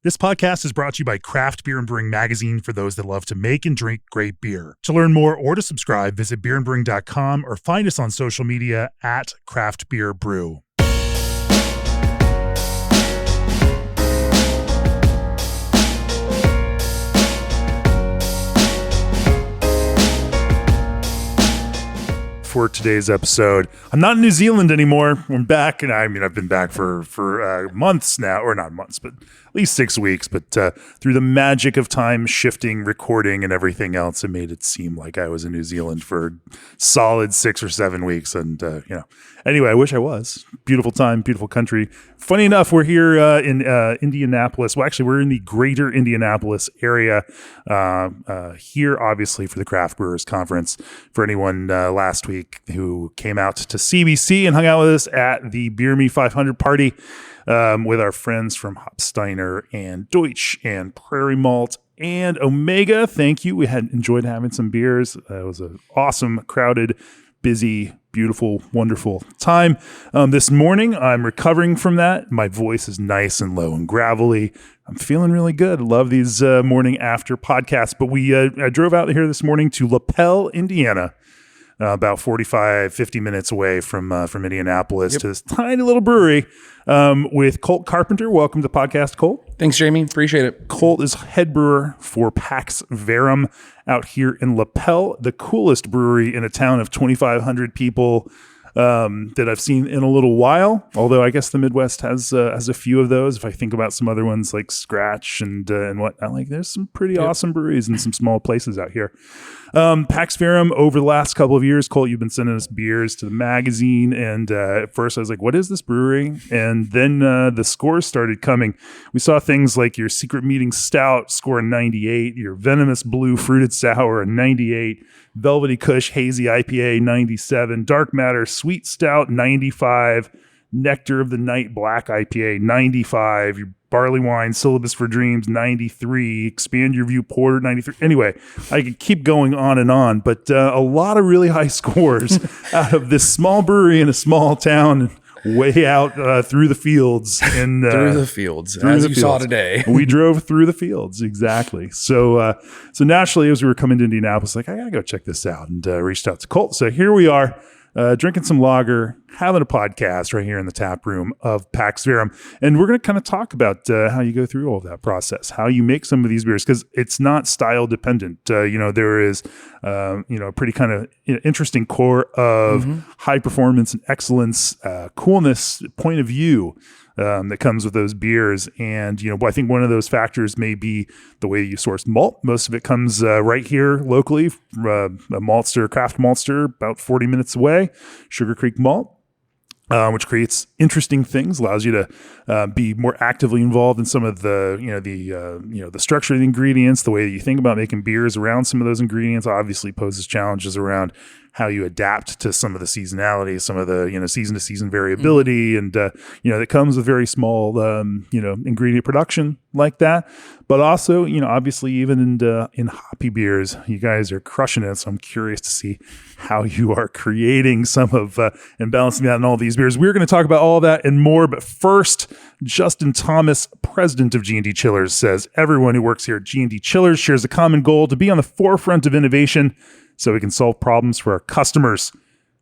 This podcast is brought to you by Craft Beer and Brewing Magazine for those that love to make and drink great beer. To learn more or to subscribe, visit beerandbrewing.com or find us on social media at Craft Beer Brew. For today's episode, I'm not in New Zealand anymore. I'm back, and I've been back for months now, or not months, but at least 6 weeks. But through the magic of time shifting, recording, and everything else, it made it seem like I was in New Zealand for solid 6 or 7 weeks. And anyway, I wish I was. Beautiful time, beautiful country. Funny enough, we're here in Indianapolis. Well, actually, we're in the greater Indianapolis area here, obviously, for the Craft Brewers Conference. For anyone last week who came out to CBC and hung out with us at the Beer Me 500 party with our friends from Hopsteiner and Deutsch and Prairie Malt and Omega. Thank you. We had enjoyed having some beers. It was an awesome, crowded, busy, beautiful, wonderful time. This morning, I'm recovering from that. My voice is nice and low and gravelly. I'm feeling really good. Love these morning after podcasts. But I drove out here this morning to LaPel, Indiana, about 50 minutes away from Indianapolis, to this tiny little brewery with Colt Carpenter. Welcome to the podcast, Colt. Thanks, Jamie. Appreciate it. Colt is head brewer for PAX Verum out here in LaPel, the coolest brewery in a town of 2,500 people that I've seen in a little while. Although I guess the Midwest has a few of those. If I think about some other ones like Scratch and whatnot, like there's some pretty awesome breweries in some small places out here. PAX Verum, over the last couple of years, Colt, you've been sending us beers to the magazine, and at first I was like, what is this brewery? And then the scores started coming. We saw things like your Secret Meeting Stout score a 98, your Venomous Blue Fruited Sour a 98, Velvety Kush Hazy IPA 97, Dark Matter Sweet Stout 95, Nectar of the Night Black IPA 95, your Barley Wine Syllabus for Dreams 93, Expand Your View Porter 93. Anyway, I could keep going on, but a lot of really high scores out of this small brewery in a small town way out through the fields. Through the fields, as you saw today. We drove through the fields, exactly. So naturally, as we were coming to Indianapolis, like, I got to go check this out, and reached out to Colt. So here we are. Drinking some lager, having a podcast right here in the tap room of PAX Verum. And we're going to kind of talk about how you go through all of that process, how you make some of these beers, because it's not style dependent. There is, a pretty kind of interesting core of high performance and excellence, coolness, point of view that comes with those beers. And, I think one of those factors may be the way you source malt. Most of it comes right here locally, a maltster, craft maltster, about 40 minutes away, Sugar Creek Malt. Which creates interesting things, allows you to be more actively involved in some of the structure of the ingredients, the way that you think about making beers around some of those ingredients. Obviously poses challenges around how you adapt to some of the seasonality, some of the season to season variability, and that comes with very small ingredient production like that. But also, obviously even in hoppy beers, you guys are crushing it. So I'm curious to see how you are creating some of and balancing that in all these beers. We're going to talk about all that and more. But first, Justin Thomas, president of G&D Chillers, says everyone who works here at G&D Chillers shares a common goal to be on the forefront of innovation so we can solve problems for our customers.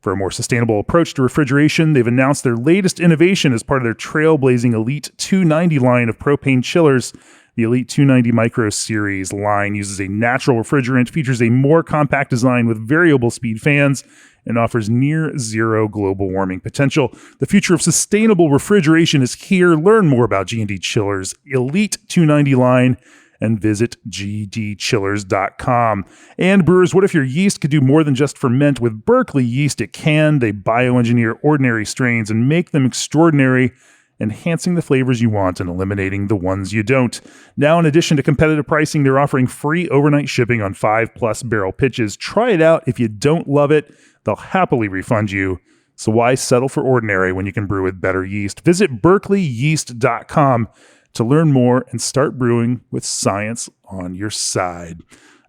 For a more sustainable approach to refrigeration, they've announced their latest innovation as part of their trailblazing Elite 290 line of propane chillers. The Elite 290 Micro Series line uses a natural refrigerant, features a more compact design with variable speed fans, and offers near zero global warming potential. The future of sustainable refrigeration is here. Learn more about G&D Chillers' Elite 290 line and visit gdchillers.com. And brewers, what if your yeast could do more than just ferment? With Berkeley Yeast, it can. They bioengineer ordinary strains and make them extraordinary, enhancing the flavors you want and eliminating the ones you don't. Now, in addition to competitive pricing, they're offering free overnight shipping on 5+ barrel pitches. Try it out. If you don't love it, they'll happily refund you. So why settle for ordinary when you can brew with better yeast? Visit berkeleyyeast.com to learn more and start brewing with science on your side.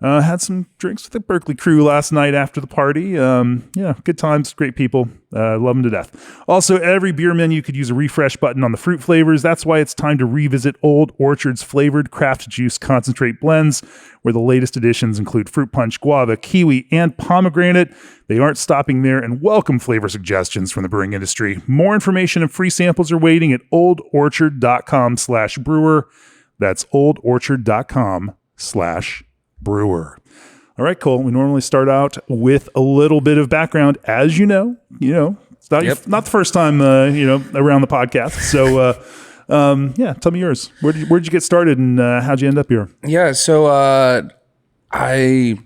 Had some drinks with the Berkeley crew last night after the party. Yeah, good times, great people. Love them to death. Also, every beer menu could use a refresh button on the fruit flavors. That's why it's time to revisit Old Orchard's flavored craft juice concentrate blends, where the latest additions include fruit punch, guava, kiwi, and pomegranate. They aren't stopping there and welcome flavor suggestions from the brewing industry. More information and free samples are waiting at oldorchard.com/brewer. That's oldorchard.com/brewer. All right, Cole, we normally start out with a little bit of background. As you know, it's not the first time, around the podcast. So, tell me yours. Where'd you get started and how'd you end up here? Yeah, so I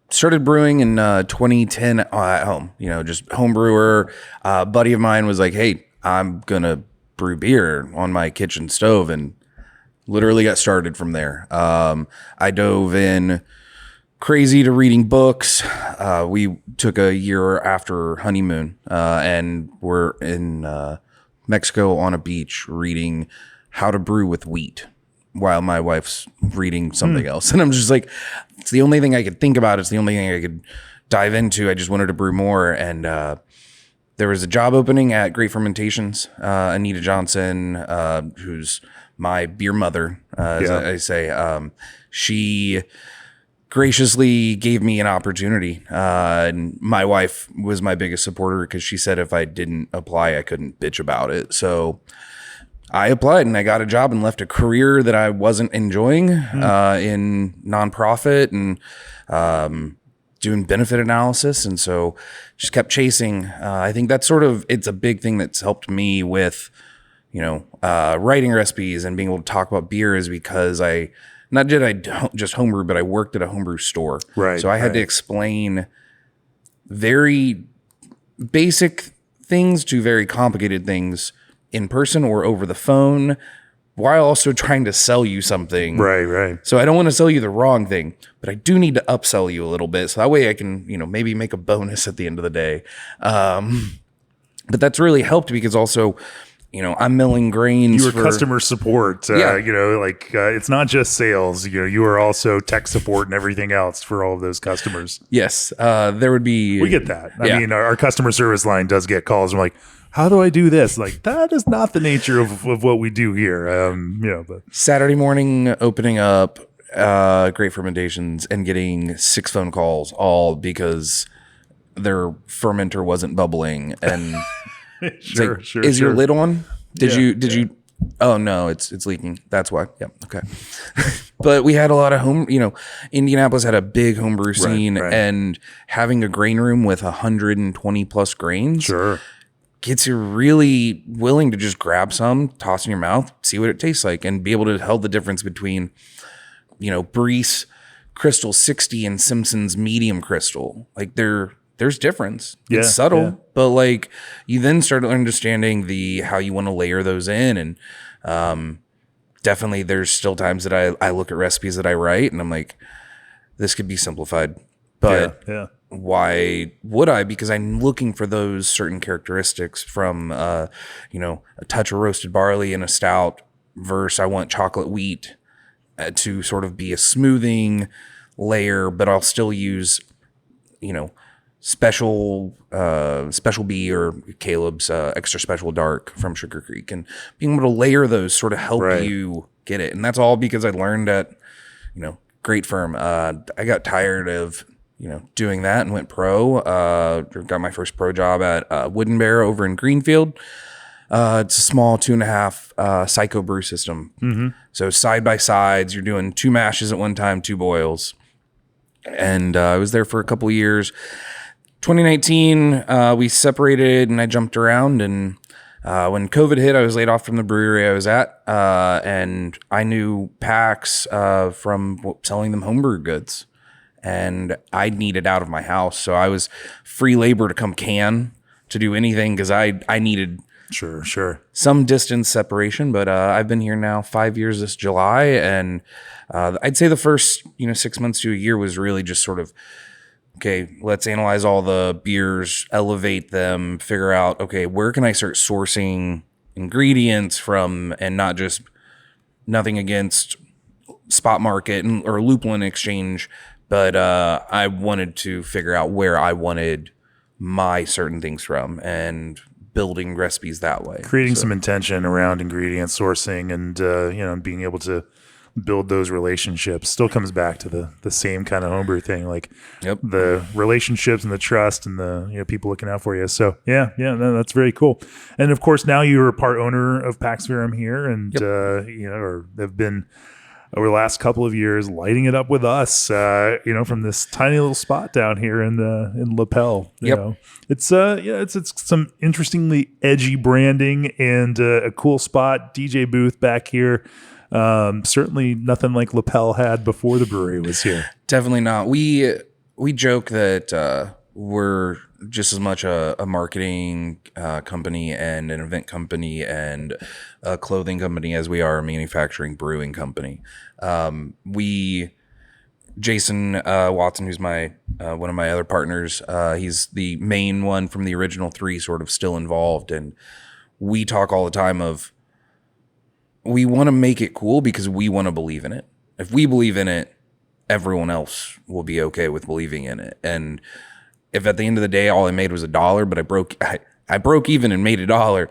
started brewing in 2010 at home, just home brewer. A buddy of mine was like, hey, I'm going to brew beer on my kitchen stove, and literally got started from there. I dove in crazy to reading books. We took a year after honeymoon and we're in Mexico on a beach reading how to brew with wheat while my wife's reading something else. And I'm just like, it's the only thing I could think about. It's the only thing I could dive into. I just wanted to brew more. And there was a job opening at Great Fermentations. Anita Johnson, who's my beer mother, as I say, she graciously gave me an opportunity. And my wife was my biggest supporter because she said if I didn't apply, I couldn't bitch about it. So I applied and I got a job and left a career that I wasn't enjoying in nonprofit and doing benefit analysis. And so just kept chasing. I think that's it's a big thing that's helped me with writing recipes and being able to talk about beer is because I don't just homebrew, but I worked at a homebrew store. Right. So I had to explain very basic things to very complicated things in person or over the phone while also trying to sell you something. Right. So I don't want to sell you the wrong thing, but I do need to upsell you a little bit. So that way I can, maybe make a bonus at the end of the day. But that's really helped because also, I'm milling grains. You were customer support. It's not just sales. You are also tech support and everything else for all of those customers. Yes. There would be. We get that. I mean, our customer service line does get calls. I'm like, how do I do this? Like, that is not the nature of what we do here. But Saturday morning opening up Great Fermentations and getting 6 phone calls, all because their fermenter wasn't bubbling and. Sure. Is your lid on? Did you? Oh no, it's leaking. That's why. Yeah. Okay. But we had a lot of Indianapolis had a big homebrew scene, and having a grain room with 120 plus grains gets you really willing to just grab some, toss in your mouth, see what it tastes like, and be able to tell the difference between, Breese Crystal 60 and Simpson's Medium Crystal. Like there's difference. It's subtle, but like you then start understanding how you want to layer those in. And definitely there's still times that I look at recipes that I write and I'm like, this could be simplified, but why would I? Because I'm looking for those certain characteristics from, a touch of roasted barley in a stout versus I want chocolate wheat to sort of be a smoothing layer, but I'll still use, special B or Caleb's extra special dark from Sugar Creek, and being able to layer those sort of help you get it. And that's all because I learned at, Great Firm. I got tired of, doing that and went pro. Got my first pro job at Wooden Bear over in Greenfield. It's a small 2.5 psycho brew system. Mm-hmm. So side by sides, you're doing 2 mashes at one time, 2 boils. And I was there for a couple of years. 2019, we separated and I jumped around. And when COVID hit, I was laid off from the brewery I was at. And I knew PAX from selling them homebrew goods. And I needed out of my house. So I was free labor to come can to do anything because I needed some distance separation. But I've been here now 5 years this July. And I'd say the first 6 months to a year was really just sort of, okay, let's analyze all the beers, elevate them, figure out, okay, where can I start sourcing ingredients from, and not just nothing against spot market or lupulin exchange, but I wanted to figure out where I wanted my certain things from and building recipes that way. Creating some intention around ingredient sourcing and being able to build those relationships still comes back to the same kind of homebrew thing, like the relationships and the trust and the people looking out for you. So no, that's very cool. And of course, now you're a part owner of Pax Verum here, and or have been over the last couple of years lighting it up with us, from this tiny little spot down here in Lapel. You know, it's some interestingly edgy branding and a cool spot, DJ booth back here. Certainly nothing like Lapel had before the brewery was here. Definitely not. We joke that we're just as much a marketing company and an event company and a clothing company as we are a manufacturing brewing company. Jason Watson, who's my one of my other partners, he's the main one from the original three, sort of still involved, and we talk all the time of we want to make it cool because we want to believe in it. If we believe in it, everyone else will be okay with believing in it. And if at the end of the day all I made was $1, but I broke even and made $1,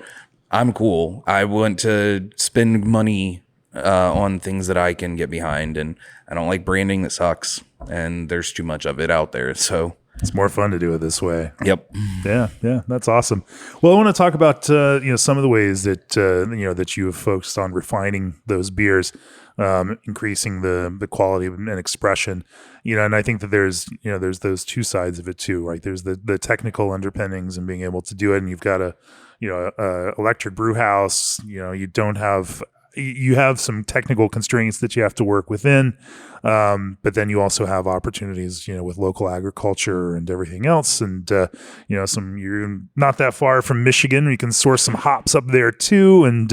I'm cool. I want to spend money on things that I can get behind, and I don't like branding that sucks, and there's too much of it out there. So it's more fun to do it this way. Yep. Yeah, that's awesome. Well, I want to talk about some of the ways that that you have focused on refining those beers, increasing the quality and expression. And I think that there's those two sides of it too, right? There's the technical underpinnings and being able to do it, and you've got a electric brew house. You have some technical constraints that you have to work within, but then you also have opportunities, with local agriculture and everything else. And, you're not that far from Michigan. You can source some hops up there too. And,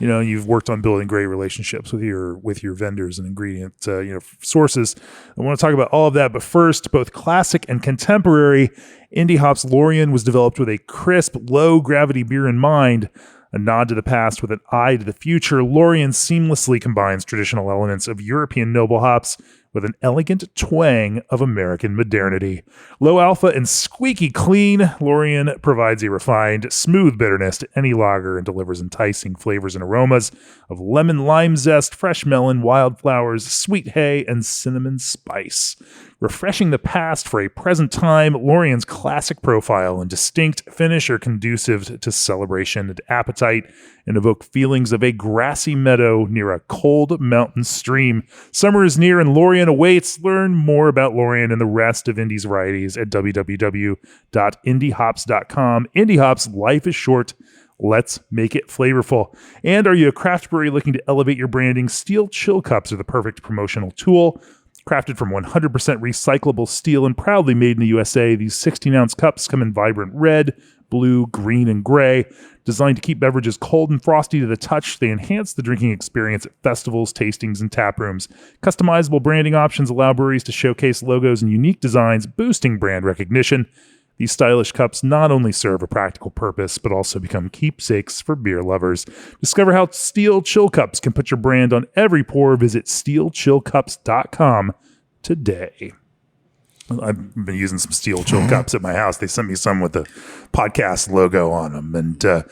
you've worked on building great relationships with your vendors and ingredient, sources. I want to talk about all of that. But first, both classic and contemporary indie hops Lorien was developed with a crisp, low gravity beer in mind. A nod to the past with an eye to the future, Lorien seamlessly combines traditional elements of European noble hops with an elegant twang of American modernity. Low alpha and squeaky clean, Lorien provides a refined, smooth bitterness to any lager and delivers enticing flavors and aromas of lemon, lime zest, fresh melon, wildflowers, sweet hay, and cinnamon spice. Refreshing the past for a present time, Lorien's classic profile and distinct finish are conducive to celebration and appetite and evoke feelings of a grassy meadow near a cold mountain stream. Summer is near and Lorien awaits. Learn more about Lorien and the rest of Indie's varieties at www.indiehops.com. Indie Hops, life is short. Let's make it flavorful. And are you a craft brewery looking to elevate your branding? Steel chill cups are the perfect promotional tool. Crafted from 100% recyclable steel and proudly made in the USA, these 16-ounce cups come in vibrant red, blue, green, and gray. Designed to keep beverages cold and frosty to the touch, they enhance the drinking experience at festivals, tastings, and tap rooms. Customizable branding options allow breweries to showcase logos and unique designs, boosting brand recognition. These stylish cups not only serve a practical purpose, but also become keepsakes for beer lovers. Discover how steel chill cups can put your brand on every pour. Visit steelchillcups.com today. I've been using some steel chill cups at my house. They sent me some with the podcast logo on them. And dope.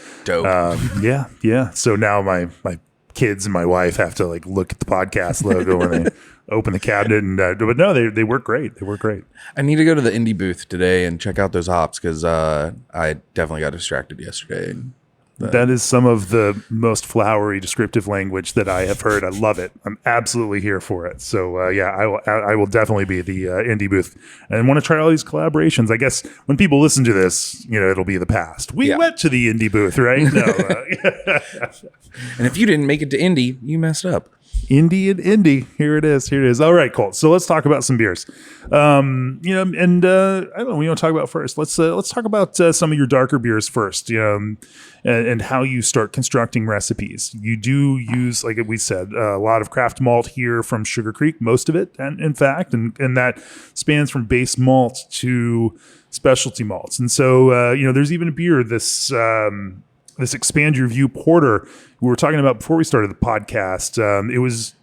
Yeah. So now my kids and my wife have to look at the podcast logo when they open the cabinet. And but no, they work great. They work great. I need to go to the indie booth today and check out those hops because I definitely got distracted yesterday. That is some of the most flowery descriptive language that I have heard. I love it. I'm absolutely here for it. So I will definitely be at the indie booth and want to try all these collaborations. I guess when people listen to this, it'll be the past. We went to the indie booth, right? No. And if you didn't make it to indie, you messed up. Indie. Here it is. All right, Colt. So let's talk about some beers. I don't know. What you want to talk about first? Let's talk about some of your darker beers first. And how you start constructing recipes. You do use, like we said, a lot of craft malt here from Sugar Creek, most of it, and in fact, and that spans from base malt to specialty malts. And so, there's even a beer this this Expand Your View porter we were talking about before we started the podcast.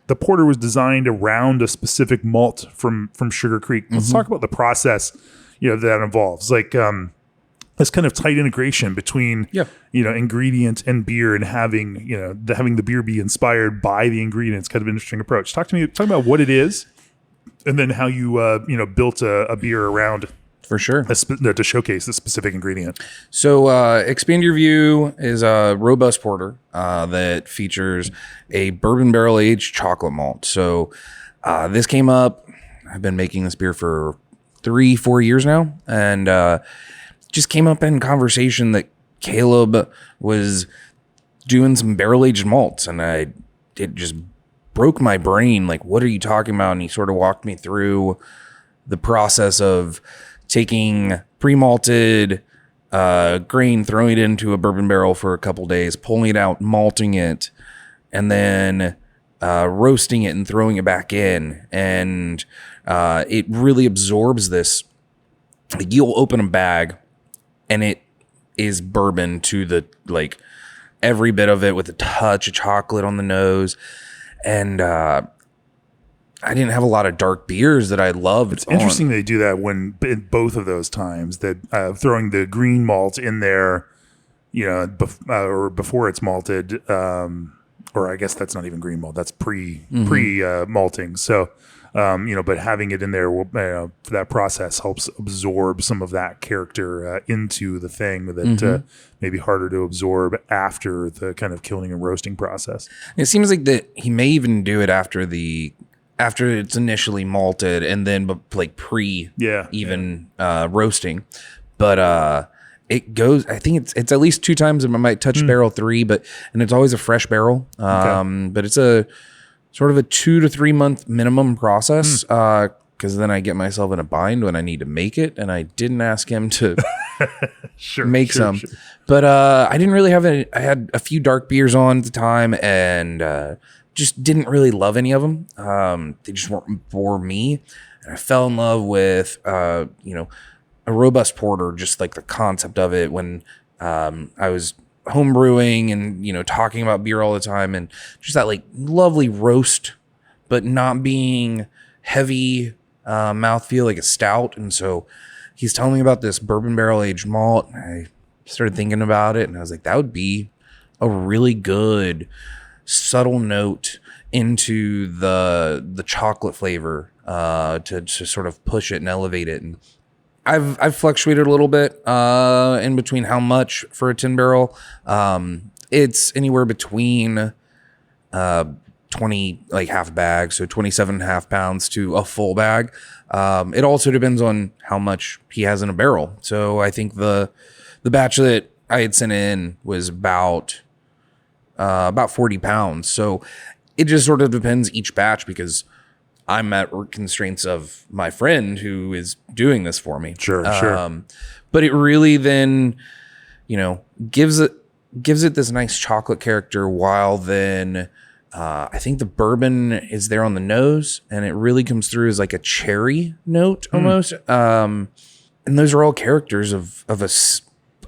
The porter was designed around a specific malt from Sugar Creek. Let's talk about the process, that involves this kind of tight integration between, ingredient and beer, and having the beer be inspired by the ingredients. Kind of an interesting approach. Talk about what it is, and then how you built a beer around. For sure. To showcase the specific ingredient. So Expand Your View is a robust porter that features a bourbon barrel aged chocolate malt. So this came up, I've been making this beer for 3-4 years now, and just came up in conversation that Caleb was doing some barrel aged malts, and it just broke my brain. Like, what are you talking about? And he sort of walked me through the process of taking pre-malted grain, throwing it into a bourbon barrel for a couple days, pulling it out, malting it, and then roasting it and throwing it back in. And it really absorbs this. Like, you'll open a bag and it is bourbon to the, every bit of it, with a touch of chocolate on the nose. And I didn't have a lot of dark beers that I loved. It's interesting they do that when in both of those times, that throwing the green malt in there, or before it's malted, or I guess that's not even green malt, that's pre malting. So, but having it in there for that process helps absorb some of that character into the thing that may be harder to absorb after the kind of kilning and roasting process. It seems like that he may even do it after it's initially malted, and then roasting. But it goes, I think it's at least 2 times. It might touch barrel 3, and it's always a fresh barrel. But it's a sort of a 2 to 3 month minimum process. Because then I get myself in a bind when I need to make it, and I didn't ask him to make some. Sure. But I didn't really have I had a few dark beers on at the time, and just didn't really love any of them. They just weren't for me. And I fell in love with, a robust porter, just like the concept of it, when I was homebrewing and, talking about beer all the time, and just that lovely roast, but not being heavy mouthfeel like a stout. And so he's telling me about this bourbon barrel aged malt. And I started thinking about it, and I was like, that would be a really good subtle note into the chocolate flavor to sort of push it and elevate it. And I've fluctuated a little bit in between how much for a 10 barrel. It's anywhere between 20, half bag, so 27.5 pounds to a full bag. It also depends on how much he has in a barrel. So I think the batch that I had sent in was about 40 pounds. So it just sort of depends each batch, because I'm at constraints of my friend who is doing this for me. Sure. But it really then, gives it this nice chocolate character, while then I think the bourbon is there on the nose, and it really comes through as like a cherry note almost. And those are all characters of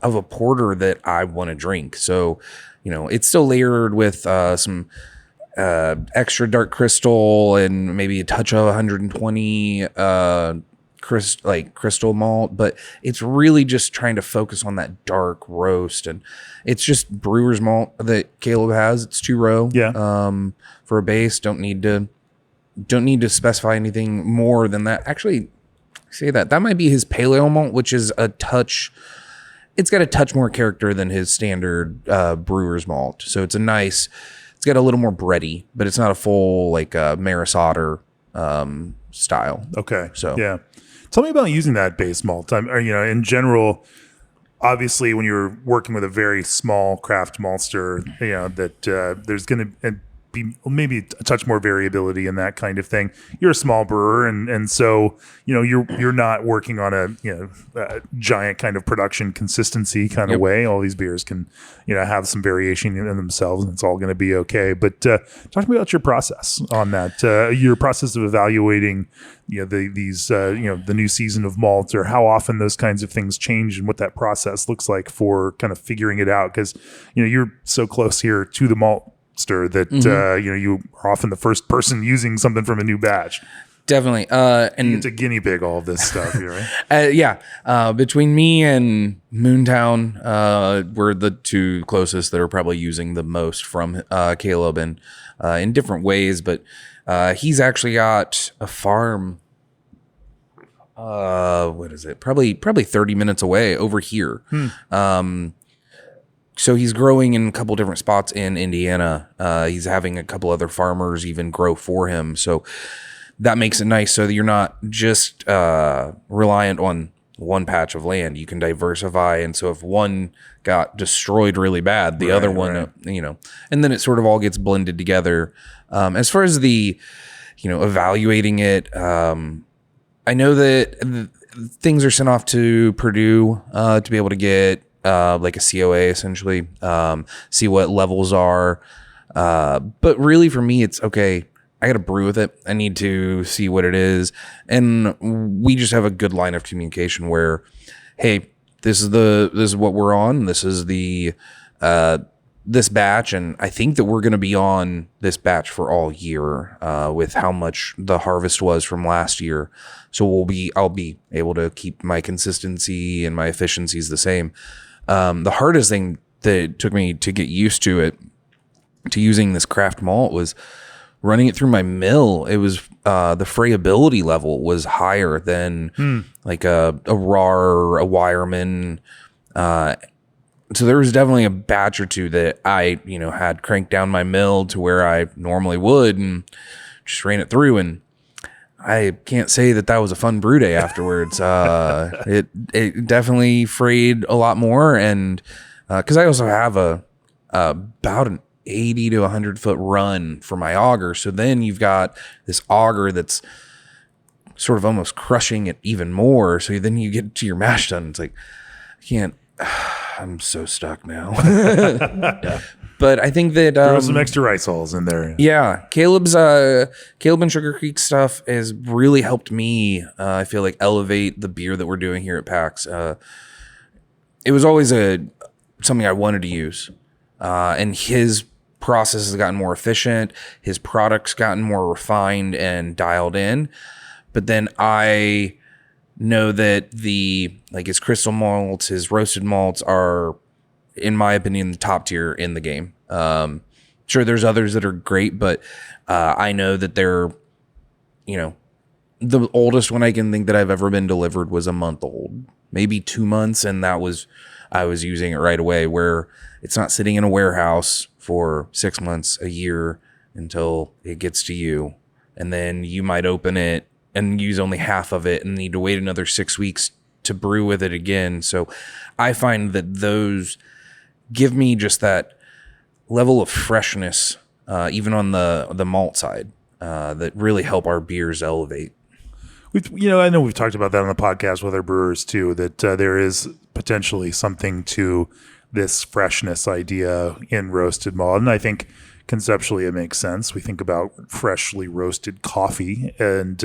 a porter that I want to drink. So, it's still layered with some extra dark crystal and maybe a touch of 120 crystal malt, but it's really just trying to focus on that dark roast. And it's just brewer's malt that Caleb has. It's 2-row. For a base. Don't need to specify anything more than that. Actually, say that might be his pale ale malt, which is it's got a touch more character than his standard brewer's malt. So it's it's got a little more bready, but it's not a full Maris Otter style. Okay. So yeah. Tell me about using that base malt. In general, obviously, when you're working with a very small craft maltster, that there's going to, be maybe a touch more variability in that kind of thing. You're a small brewer, and so you're not working on a giant kind of production consistency kind of way. All these beers can have some variation in themselves, and it's all going to be okay. But talk to me about your process on that. Your process of evaluating the new season of malt, or how often those kinds of things change, and what that process looks like for kind of figuring it out, because you're so close here to the maltster that you are often the first person using something from a new batch. Definitely. And it's a guinea pig, all of this stuff here, right? Between me and Moontown, we're the two closest that are probably using the most from Caleb, and in different ways. But he's actually got a farm. What is it? Probably 30 minutes away over here. So he's growing in a couple different spots in Indiana. He's having a couple other farmers even grow for him. So that makes it nice, so that you're not just reliant on one patch of land. You can diversify, and so if one got destroyed really bad, the other one, and then it sort of all gets blended together. As far as the, evaluating it, I know that things are sent off to Purdue to be able to get like a COA, essentially, see what levels are. But really, for me, it's okay. I got to brew with it. I need to see what it is. And we just have a good line of communication where, hey, this is what we're on. This is the this batch, and I think that we're going to be on this batch for all year with how much the harvest was from last year. So I'll be able to keep my consistency and my efficiencies the same. The hardest thing that took me to get used to using this craft malt was running it through my mill. It was the friability level was higher than like a RAR or a Wireman. So there was definitely a batch or two that I, had cranked down my mill to where I normally would and just ran it through. And I can't say that was a fun brew day afterwards. It definitely frayed a lot more. And because I also have about an 80 to 100 foot run for my auger. So then you've got this auger that's sort of almost crushing it even more. So then you get to your mash tun. It's like, I can't, I'm so stuck now. But I think that throw some extra rice hulls in there. Yeah. Caleb and Sugar Creek stuff has really helped me. I feel like elevate the beer that we're doing here at PAX. It was always something I wanted to use. And his process has gotten more efficient. His product's gotten more refined and dialed in. But then I know that his crystal malts, his roasted malts are, in my opinion, the top tier in the game. Sure, there's others that are great, but I know that they're, the oldest one I can think that I've ever been delivered was a month old, maybe 2 months. And I was using it right away, where it's not sitting in a warehouse for 6 months, a year until it gets to you. And then you might open it and use only half of it and need to wait another 6 weeks to brew with it again. So I find that those give me just that level of freshness, even on the malt side, that really help our beers elevate. I know we've talked about that on the podcast with our brewers too, that there is potentially something to this freshness idea in roasted malt. And I think conceptually it makes sense. We think about freshly roasted coffee, and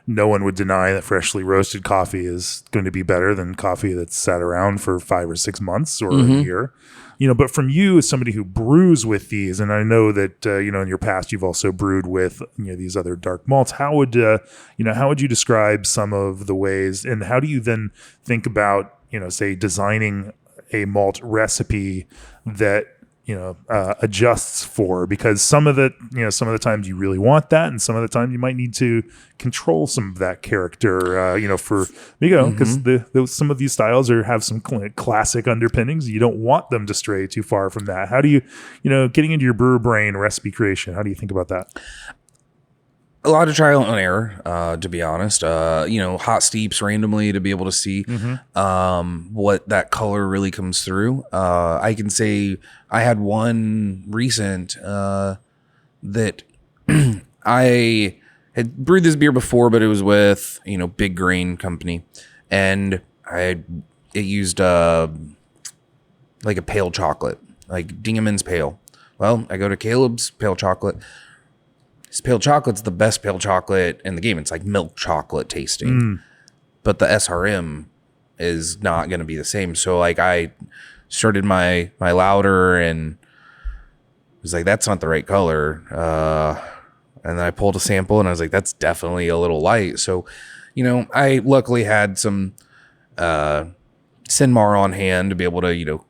no one would deny that freshly roasted coffee is going to be better than coffee that's sat around for 5 or 6 months or a year. But from you as somebody who brews with these, and I know that in your past you've also brewed with these other dark malts. How would you describe some of the ways, and how do you then think about say designing a malt recipe that adjusts for, because some of the times you really want that, and some of the time you might need to control some of that character, because some of these styles have some classic underpinnings. You don't want them to stray too far from that. How do you, getting into your brewer brain, recipe creation, how do you think about that? A lot of trial and error, to be honest. Hot steeps randomly to be able to see what that color really comes through. I can say I had one recent, that I had brewed this beer before, but it was with, big grain company, and it used like a pale chocolate, like Dingaman's Pale. Well, I go to Caleb's Pale Chocolate. His pale chocolate's the best pale chocolate in the game. It's like milk chocolate tasting, but the SRM is not going to be the same. So like I started my lauter and was like, that's not the right color. And then I pulled a sample and I was like, that's definitely a little light. So, I luckily had some Sinmar on hand to be able to,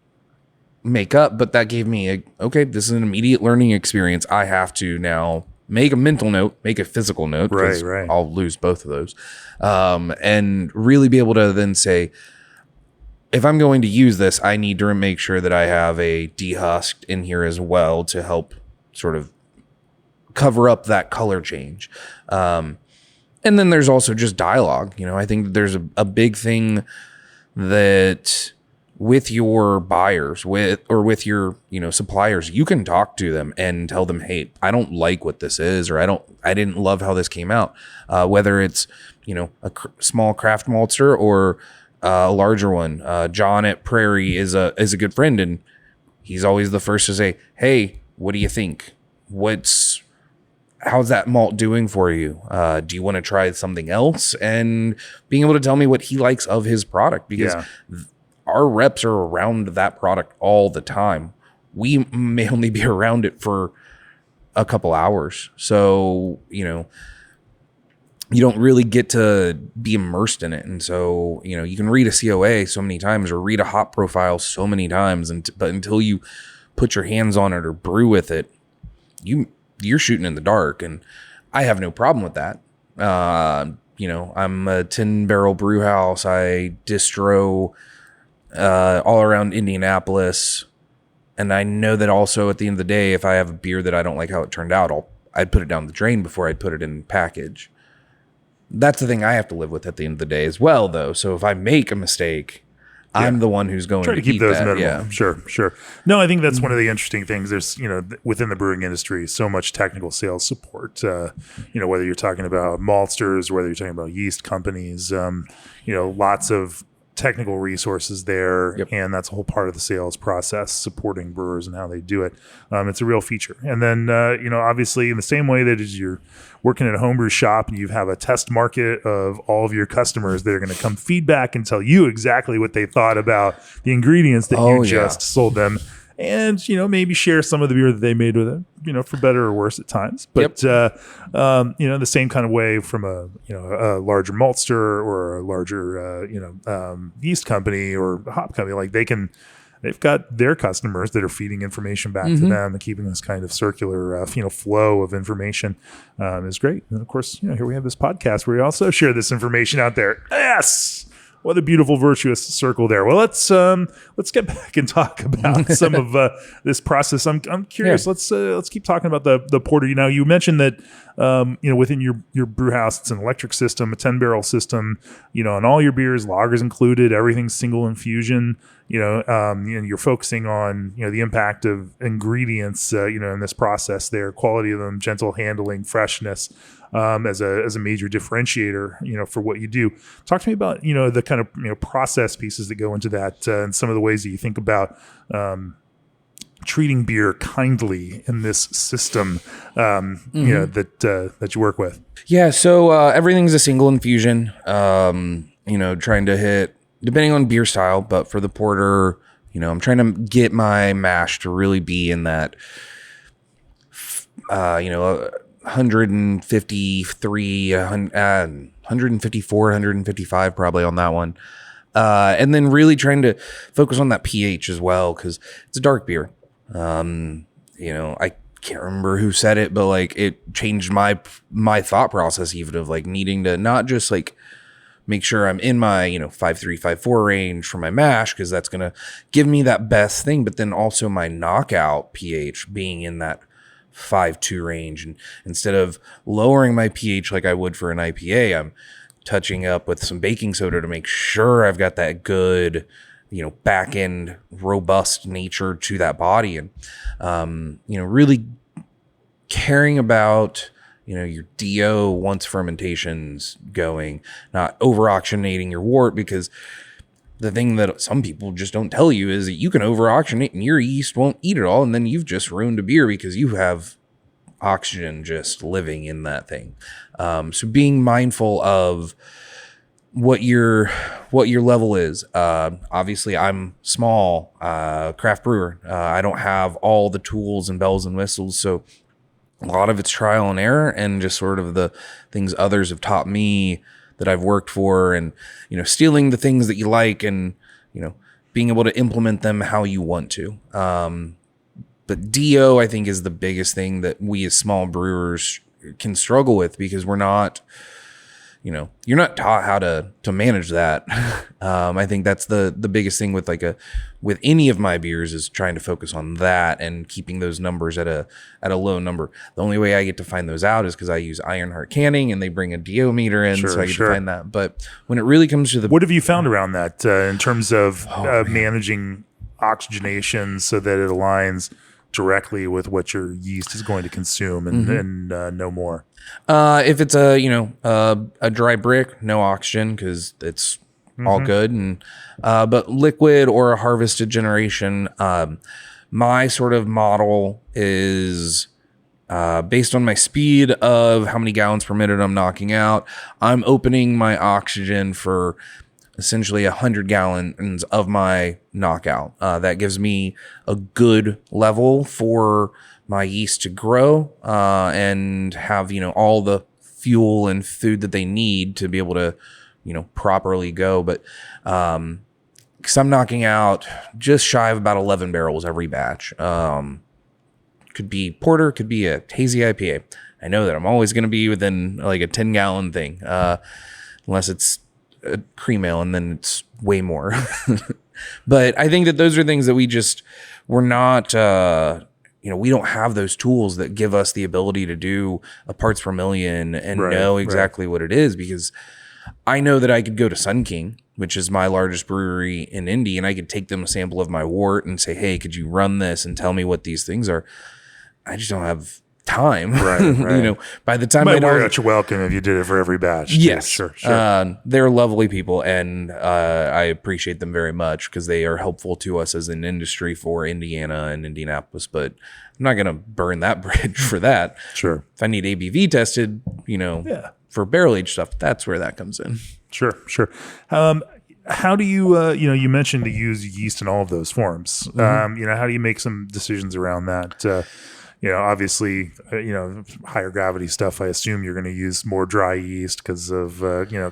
make up, but that gave me okay, this is an immediate learning experience. I have to now make a mental note, make a physical note, because I'll lose both of those. And really be able to then say, if I'm going to use this, I need to make sure that I have a dehusked in here as well to help sort of cover up that color change. And then there's also just dialogue. I think there's a big thing that with your buyers, with your, suppliers, you can talk to them and tell them, hey, I don't like what this is, or I didn't love how this came out. Whether it's, a small craft maltster or a larger one. John at Prairie is a good friend, and he's always the first to say, hey, what do you think? How's that malt doing for you? Do you want to try something else? And being able to tell me what he likes of his product, because our reps are around that product all the time. We may only be around it for a couple hours. So, you don't really get to be immersed in it. And so, you can read a COA so many times or read a hop profile so many times. But until you put your hands on it or brew with it, you're shooting in the dark. And I have no problem with that. I'm a 10-barrel brew house. I distro all around Indianapolis. And I know that also at the end of the day, if I have a beer that I don't like how it turned out, I'd put it down the drain before I'd put it in package. That's the thing I have to live with at the end of the day as well, though. So if I make a mistake, I'm the one who's going to keep those minimal. Yeah. Sure. No, I think that's one of the interesting things. There's, within the brewing industry, so much technical sales support. Whether you're talking about maltsters, whether you're talking about yeast companies, lots of technical resources there. Yep. And that's a whole part of the sales process, supporting brewers and how they do it. It's a real feature. And then, obviously in the same way that as you're working at a homebrew shop and you have a test market of all of your customers that are going to come feedback and tell you exactly what they thought about the ingredients that you just sold them. And, maybe share some of the beer that they made with it, for better or worse at times. But, the same kind of way from a larger maltster or a larger, yeast company or hop company, like they've got their customers that are feeding information back to them, and keeping this kind of circular, flow of information is great. And of course, here we have this podcast where we also share this information out there. Yes. What a beautiful, virtuous circle there. Well, let's get back and talk about some of this process. I'm curious. Yeah. Let's keep talking about the porter. You mentioned that within your brew house, it's an electric system, a 10-barrel system. And all your beers, lagers included, everything's single infusion. And you're focusing on the impact of ingredients. In this process, there, quality of them, gentle handling, freshness. As a major differentiator, for what you do. Talk to me about, the kind of, process pieces that go into that, and some of the ways that you think about treating beer kindly in this system, that you work with. Yeah. So everything's a single infusion, trying to hit, depending on beer style, but for the porter, I'm trying to get my mash to really be in that, 153, 154, 155 probably on that one. And then really trying to focus on that pH as well, because it's a dark beer. I can't remember who said it, but like it changed my thought process even of like needing to not just like make sure I'm in my 5.3, 5.4 range for my mash, because that's going to give me that best thing, but then also my knockout pH being in that 5.2 range. And instead of lowering my pH like I would for an IPA, I'm touching up with some baking soda to make sure I've got that good, back end robust nature to that body. And, really caring about, your DO once fermentation's going, not over-oxygenating your wort, because the thing that some people just don't tell you is that you can over-oxygenate and your yeast won't eat it all, and then you've just ruined a beer because you have oxygen just living in that thing. So being mindful of what your level is. Obviously, I'm small, craft brewer. I don't have all the tools and bells and whistles, so a lot of it's trial and error and just sort of the things others have taught me that I've worked for, and, stealing the things that you like and, being able to implement them how you want to. But DO, I think, is the biggest thing that we as small brewers can struggle with, because we're not, you're not taught how to manage that. I think that's the biggest thing with with any of my beers, is trying to focus on that and keeping those numbers at a low number. The only way I get to find those out is because I use Ironheart Canning, and they bring a DO meter in, so I get to find that. But when it really comes to what have you found around that in terms of managing oxygenation so that it aligns directly with what your yeast is going to consume and no more? If it's a dry brick, no oxygen, because it's all good. And but liquid or a harvested generation, my sort of model is based on my speed of how many gallons per minute I'm knocking out. I'm opening my oxygen for essentially 100 gallons of my knockout. That gives me a good level for my yeast to grow and have, all the fuel and food that they need to be able to, properly go. But because I'm knocking out just shy of about 11 barrels every batch. Could be porter, could be a hazy IPA. I know that I'm always going to be within like a 10-gallon thing, unless it's a cream ale, and then it's way more. But I think that those are things that we're not, we don't have those tools that give us the ability to do a parts per million and know exactly what it is, because I know that I could go to Sun King, which is my largest brewery in Indy, and I could take them a sample of my wort and say, hey, could you run this and tell me what these things are? I just don't have time. Right. By the time you're welcome if you did it for every batch. Yes. Sure. They're lovely people, and I appreciate them very much, because they are helpful to us as an industry for Indiana and Indianapolis, but I'm not going to burn that bridge for that. Sure. If I need ABV tested, for barrel aged stuff, that's where that comes in. Sure. How do you, you mentioned to use yeast in all of those forms. How do you make some decisions around that? Obviously, higher gravity stuff, I assume you're going to use more dry yeast because of,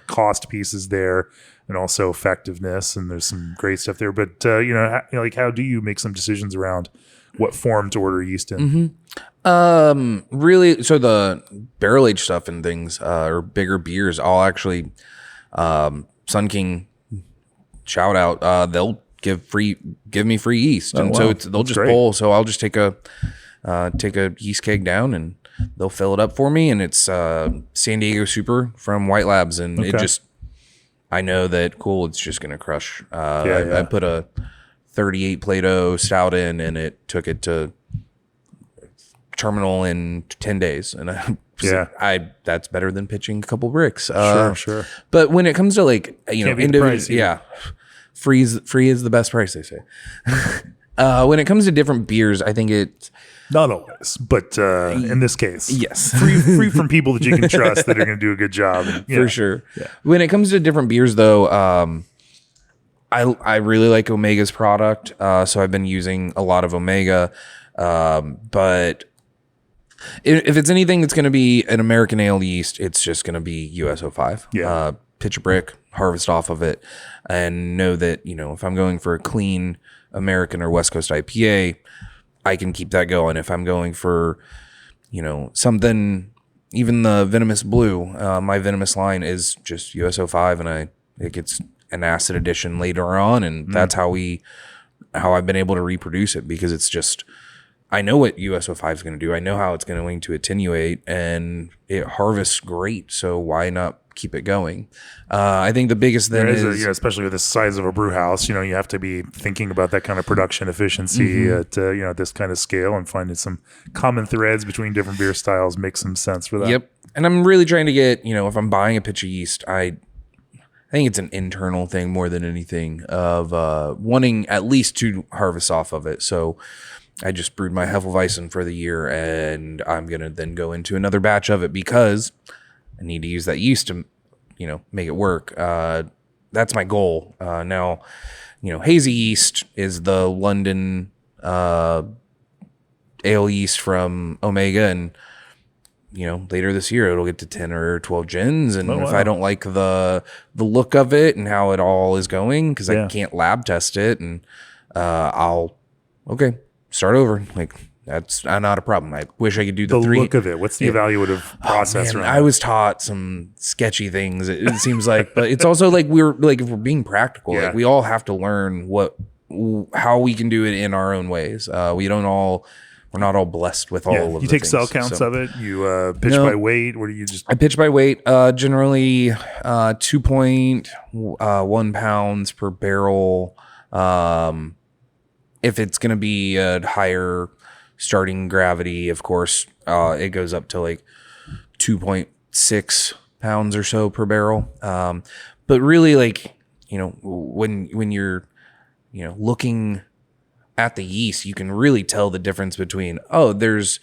cost pieces there, and also effectiveness. And there's some great stuff there. But, how do you make some decisions around what form to order yeast in? Really, so the barrel aged stuff and things, or bigger beers, I'll actually, Sun King, shout out, they'll give me free yeast. And so they'll just pull. So I'll just take a yeast keg down, and they'll fill it up for me. And it's San Diego Super from White Labs, and it just, I know that it's just gonna crush. I put a 38 Plato stout in, and it took it to terminal in 10 days, and that's better than pitching a couple bricks. Sure. But when it comes to individual, free is the best price, they say. When it comes to different beers, I think it. Not always, but in this case, yes, free from people that you can trust that are going to do a good job. For sure. Yeah. When it comes to different beers, though, I really like Omega's product, so I've been using a lot of Omega. But if it's anything that's going to be an American ale yeast, it's just going to be US-05. Yeah. Pitch a brick, harvest off of it, and know that if I'm going for a clean American or West Coast IPA, I can keep that going. If I'm going for, something, even the Venomous Blue, my Venomous line is just US-05, and it gets an acid addition later on, and that's how I've been able to reproduce it, because it's just, I know what USO5 is going to do. I know how it's going to attenuate, and it harvests great. So why not keep it going? I think the biggest thing is, especially with the size of a brew house, you have to be thinking about that kind of production efficiency at at this kind of scale, and finding some common threads between different beer styles makes some sense for that. Yep. And I'm really trying to get, if I'm buying a pitch of yeast, I think it's an internal thing more than anything of wanting at least to harvest off of it. So I just brewed my Hefeweizen for the year, and I'm going to then go into another batch of it because I need to use that yeast to, make it work. That's my goal. Now, hazy yeast is the London ale yeast from Omega, and later this year it'll get to 10 or 12 gins. And if I don't like the look of it and how it all is going, because I can't lab test it, and I'll start over. Like, that's not a problem. I wish I could do the three. Look of it. What's the evaluative process around I was taught some sketchy things, it seems like, but it's also like if we're being practical, like we all have to learn how we can do it in our own ways. We're not all blessed with all of the things. You take cell counts of it. You pitch by weight. Or do you just? I pitch by weight. Generally, 2.1 pounds per barrel. If it's going to be a higher starting gravity, of course, it goes up to like 2.6 pounds or so per barrel. But really, when you're, looking at the yeast, you can really tell the difference between, there's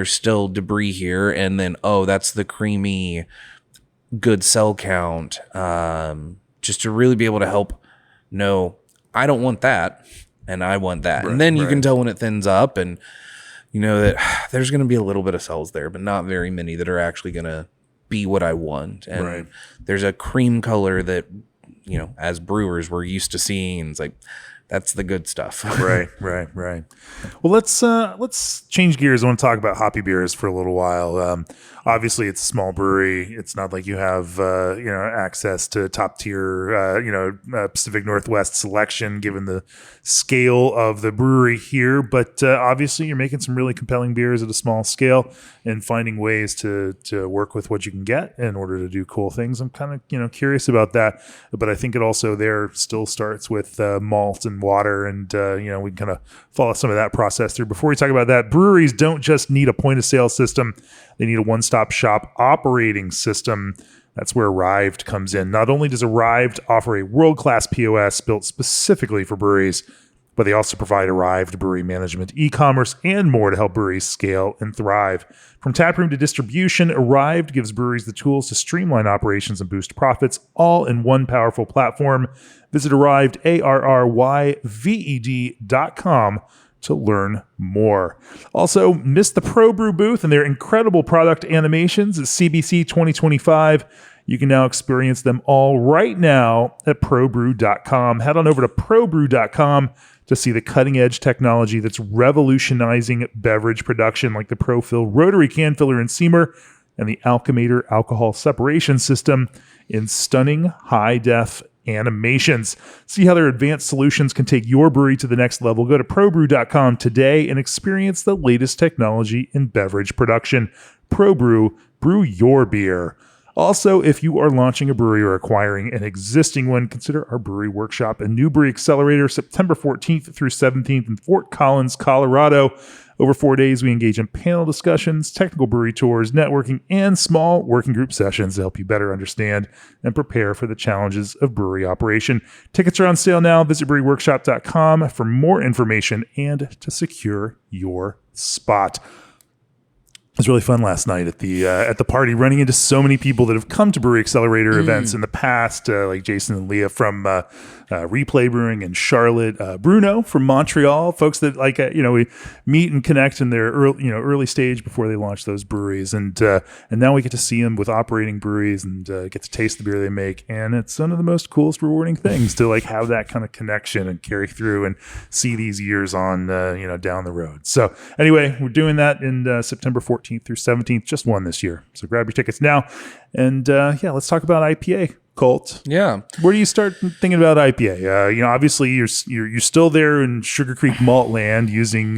still debris here, and then, that's the creamy, good cell count. Just to really be able to help know, I don't want that, and I want that. And then you can tell when it thins up, and that there's going to be a little bit of cells there, but not very many that are actually going to be what I want. And there's a cream color that, as brewers, we're used to seeing. And it's like, that's the good stuff. Right. Well, let's change gears. I want to talk about hoppy beers for a little while. Obviously, it's a small brewery. It's not like you have access to top tier Pacific Northwest selection, given the scale of the brewery here. But obviously, you're making some really compelling beers at a small scale and finding ways to work with what you can get in order to do cool things. I'm kind of curious about that. But I think it also there still starts with malt and water, and we can kind of follow some of that process through. Before we talk about that, breweries don't just need a point of sale system. They need a one-stop shop operating system. That's where Arrived comes in. Not only does Arrived offer a world-class POS built specifically for breweries, but they also provide Arrived brewery management, e-commerce, and more to help breweries scale and thrive. From taproom to distribution, Arrived gives breweries the tools to streamline operations and boost profits, all in one powerful platform. Visit Arrived, ARRYVED.com to learn more. Also, miss the ProBrew booth and their incredible product animations at CBC 2025. You can now experience them all right now at probrew.com. Head on over to probrew.com to see the cutting-edge technology that's revolutionizing beverage production, like the ProFill rotary can filler and seamer and the Alchemator alcohol separation system in stunning high-def animations. See how their advanced solutions can take your brewery to the next level. Go to probrew.com today and experience the latest technology in beverage production. ProBrew, brew your beer. Also, if you are launching a brewery or acquiring an existing one, consider our brewery workshop and new brewery accelerator September 14th through 17th in Fort Collins, Colorado. Over 4 days, we engage in panel discussions, technical brewery tours, networking, and small working group sessions to help you better understand and prepare for the challenges of brewery operation. Tickets are on sale now. Visit breweryworkshop.com for more information and to secure your spot. It was really fun last night at the party, running into so many people that have come to Brewery Accelerator events in the past, like Jason and Leah from Replay Brewing in Charlotte, Bruno from Montreal, folks that we meet and connect in their early stage before they launch those breweries, and now we get to see them with operating breweries and get to taste the beer they make, and it's one of the most coolest, rewarding things to have that kind of connection and carry through and see these years on down the road. So anyway, we're doing that in September 14th through 17th, just one this year. So grab your tickets now. And let's talk about IPA Colt. Yeah. Where do you start thinking about IPA? Obviously you're still there in Sugar Creek malt land using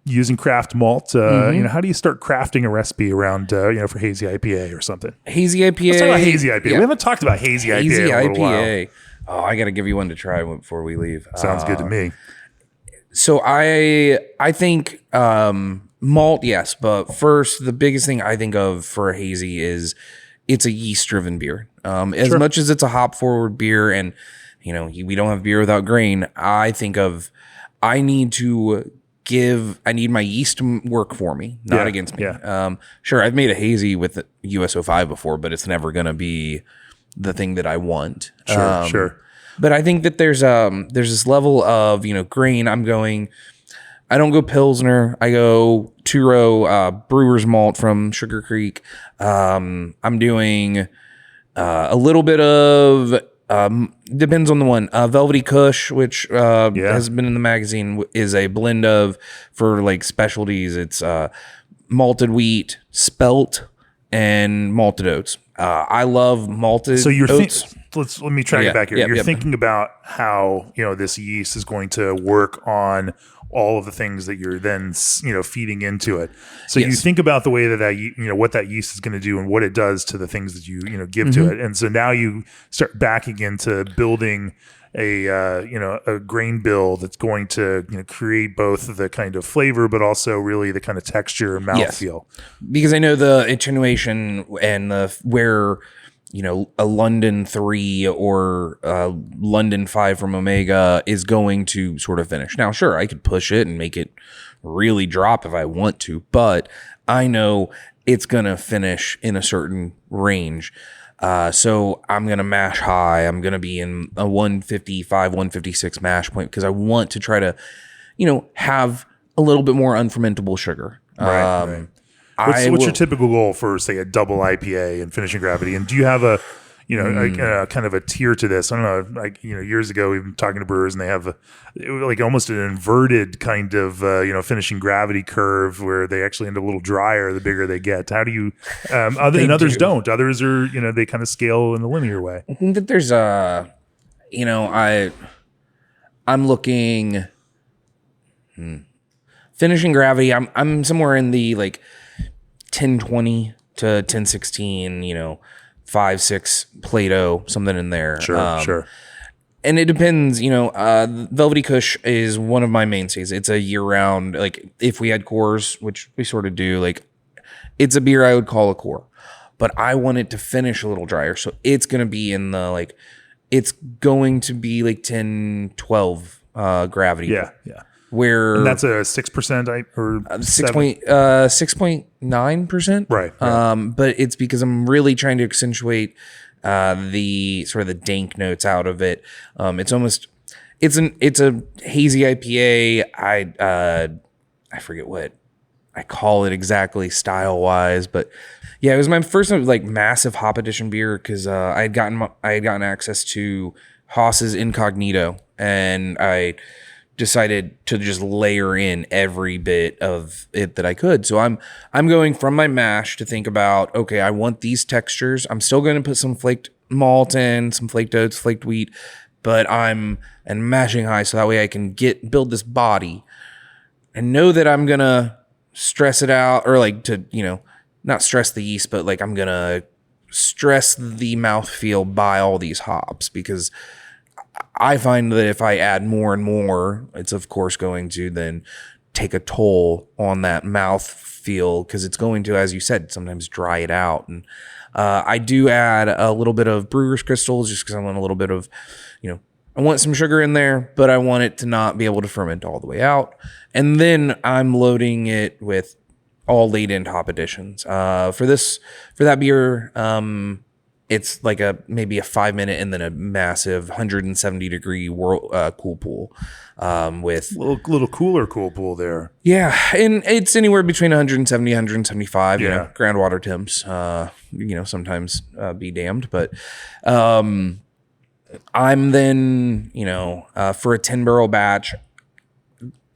using craft malt. How do you start crafting a recipe around for hazy IPA or something? Hazy IPA. Let's talk about hazy IPA. Yeah. We haven't talked about hazy IPA in a little while. Oh, I got to give you one to try before we leave. Sounds good to me. So I think malt, yes, but first the biggest thing I think of for a hazy is it's a yeast-driven beer. As much as it's a hop-forward beer, and we don't have beer without grain, I think of I need my yeast to work for me, not against me. Yeah. Sure, I've made a hazy with USO5 before, but it's never going to be the thing that I want. Sure. But I think that there's this level of grain. I don't go Pilsner. I go two-row brewer's malt from Sugar Creek. I'm doing a little bit of depends on the one. Velvety Kush, which has been in the magazine, is a blend of for like specialties. It's malted wheat, spelt, and malted oats. I love malted oats. Let me track it back here. You're thinking about how this yeast is going to work on all of the things that you're then feeding into it. So you think about the way that what that yeast is going to do and what it does to the things that you give to it. And so now you start backing into building a grain bill that's going to create both the kind of flavor but also really the kind of texture and mouthfeel. Because I know the attenuation and where a London 3 or a London 5 from Omega is going to sort of finish. Now, sure, I could push it and make it really drop if I want to, but I know it's going to finish in a certain range. So I'm going to mash high. I'm going to be in a 155, 156 mash point because I want to try to, have a little bit more unfermentable sugar. Right. What's your typical goal for, say, a double IPA and finishing gravity? And do you have a kind of a tier to this? I don't know. Like years ago, we've been talking to brewers, and they have like almost an inverted kind of finishing gravity curve where they actually end up a little drier the bigger they get. How do you? Others don't. Others are they kind of scale in the linear way. I think that there's I'm looking finishing gravity. I'm somewhere in the like 1020 to 1016, 5-6 Plato, something in there. Sure. And it depends, Velvety Kush is one of my mainstays. It's a year-round, like if we had cores, which we sort of do, like it's a beer I would call a core. But I want it to finish a little drier. So it's going to be in the it's going to be like 10, 12 gravity. Yeah. And that's a 6% or 6.9%. Right. But it's because I'm really trying to accentuate the sort of the dank notes out of it. It's a hazy IPA. I forget what I call it exactly style wise, but yeah, it was my first like massive hop edition beer because I had gotten access to Haas's Incognito, and I decided to just layer in every bit of it that I could. So I'm going from my mash to think about, okay, I want these textures. I'm still going to put some flaked malt in, some flaked oats, flaked wheat, but I'm mashing high so that way I can build this body and know that I'm going to stress it out or like to, not stress the yeast, but like I'm going to stress the mouthfeel by all these hops because I find that if I add more and more, it's of course going to then take a toll on that mouth feel because it's going to, as you said, sometimes dry it out. And I do add a little bit of brewer's crystals just because I want a little bit of, I want some sugar in there, but I want it to not be able to ferment all the way out. And then I'm loading it with all late end hop additions. For that beer, it's like maybe a 5 minute and then a massive 170 degree cool pool with a little cooler cool pool there. Yeah, and it's anywhere between 170 175. Yeah. Groundwater temps. Sometimes be damned, but I'm then for a 10-barrel batch.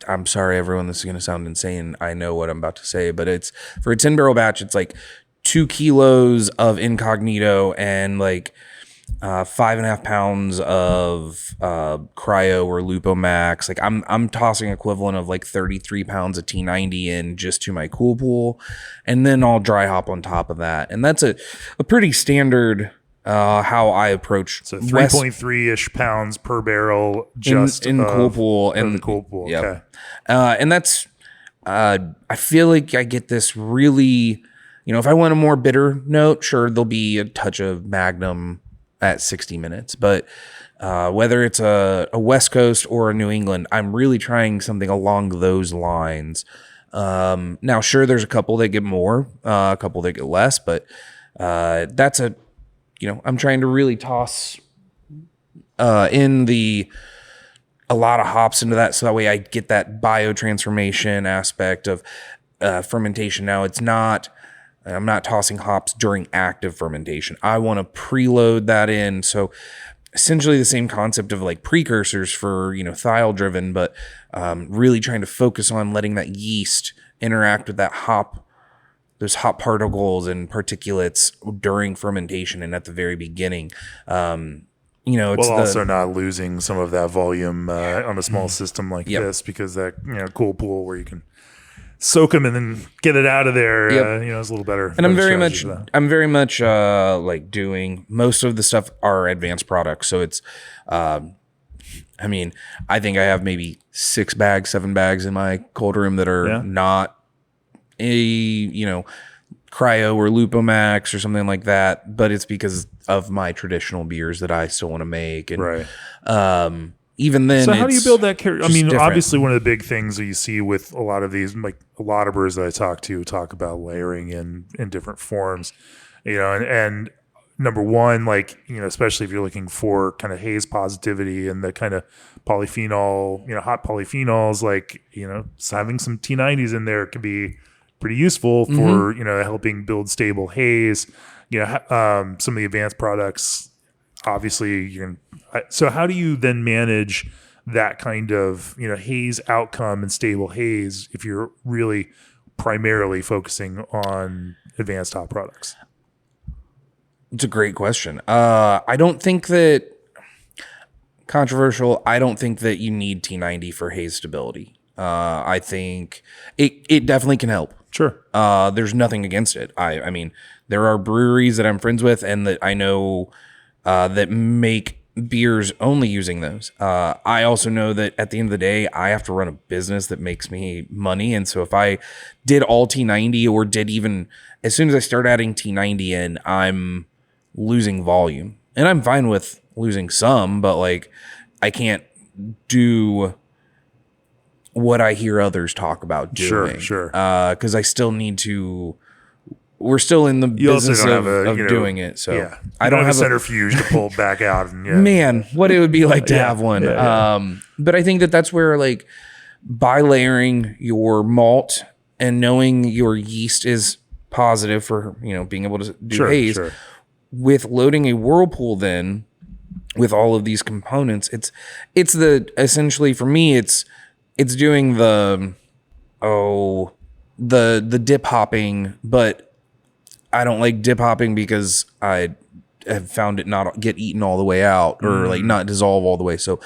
I'm sorry, everyone. This is going to sound insane. I know what I'm about to say, but it's for a 10-barrel batch. It's like 2 kilos of incognito and like 5.5 pounds of cryo or lupo max. Like I'm tossing equivalent of like 33 pounds of T90 in just to my cool pool, and then I'll dry hop on top of that. And that's a pretty standard how I approach. So 3.3-ish pounds per barrel just in cool pool and the cool pool. Yep. Okay. And that's I feel like I get this really, if I want a more bitter note, sure, there'll be a touch of Magnum at 60 minutes, but whether it's a West Coast or a New England, I'm really trying something along those lines. Now, sure, there's a couple that get more, a couple that get less, but that's I'm trying to really toss a lot of hops into that, so that way I get that biotransformation aspect of fermentation. Now, I'm not tossing hops during active fermentation. I want to preload that in. So essentially the same concept of like precursors for, thiol driven, but really trying to focus on letting that yeast interact with that those hop particles and particulates during fermentation and at the very beginning. It's also not losing some of that volume on a small system like this, because that, cool pool where you can soak them and then get it out of there, is a little better. And I'm very much like doing most of the stuff are advanced products. So it's, I think I have maybe 7 bags in my cold room that are not cryo or lupomax or something like that, but it's because of my traditional beers that I still want to make. And, right. Even then, so how do you build that character? Different. Obviously, one of the big things that you see with a lot of these, like a lot of brewers that I talk about layering in different forms, and number one, like, especially if you're looking for kind of haze positivity and the kind of polyphenol, hot polyphenols, like, having some T90s in there can be pretty useful for, helping build stable haze. Some of the advanced products, obviously so how do you then manage that kind of, haze outcome and stable haze if you're really primarily focusing on advanced hop products? It's a great question. I don't think that controversial. I don't think that you need T90 for haze stability. I think it definitely can help. Sure. There's nothing against it. I mean, there are breweries that I'm friends with and that I know that make beers only using those. I also know that at the end of the day, I have to run a business that makes me money. And so if I did all T90 or did even, as soon as I start adding T90 in, I'm losing volume. And I'm fine with losing some, but like I can't do what I hear others talk about doing. Sure. Because I still need to. We're still in the business of doing it, so I don't have a centrifuge to pull back out. And, man, what it would be like to have one. But I think that's where, like, by layering your malt and knowing your yeast is positive for being able to do haze, with loading a whirlpool, then with all of these components, it's the essentially for me it's doing the dip hopping, but I don't like dip hopping because I have found it not get eaten all the way out or like not dissolve all the way. So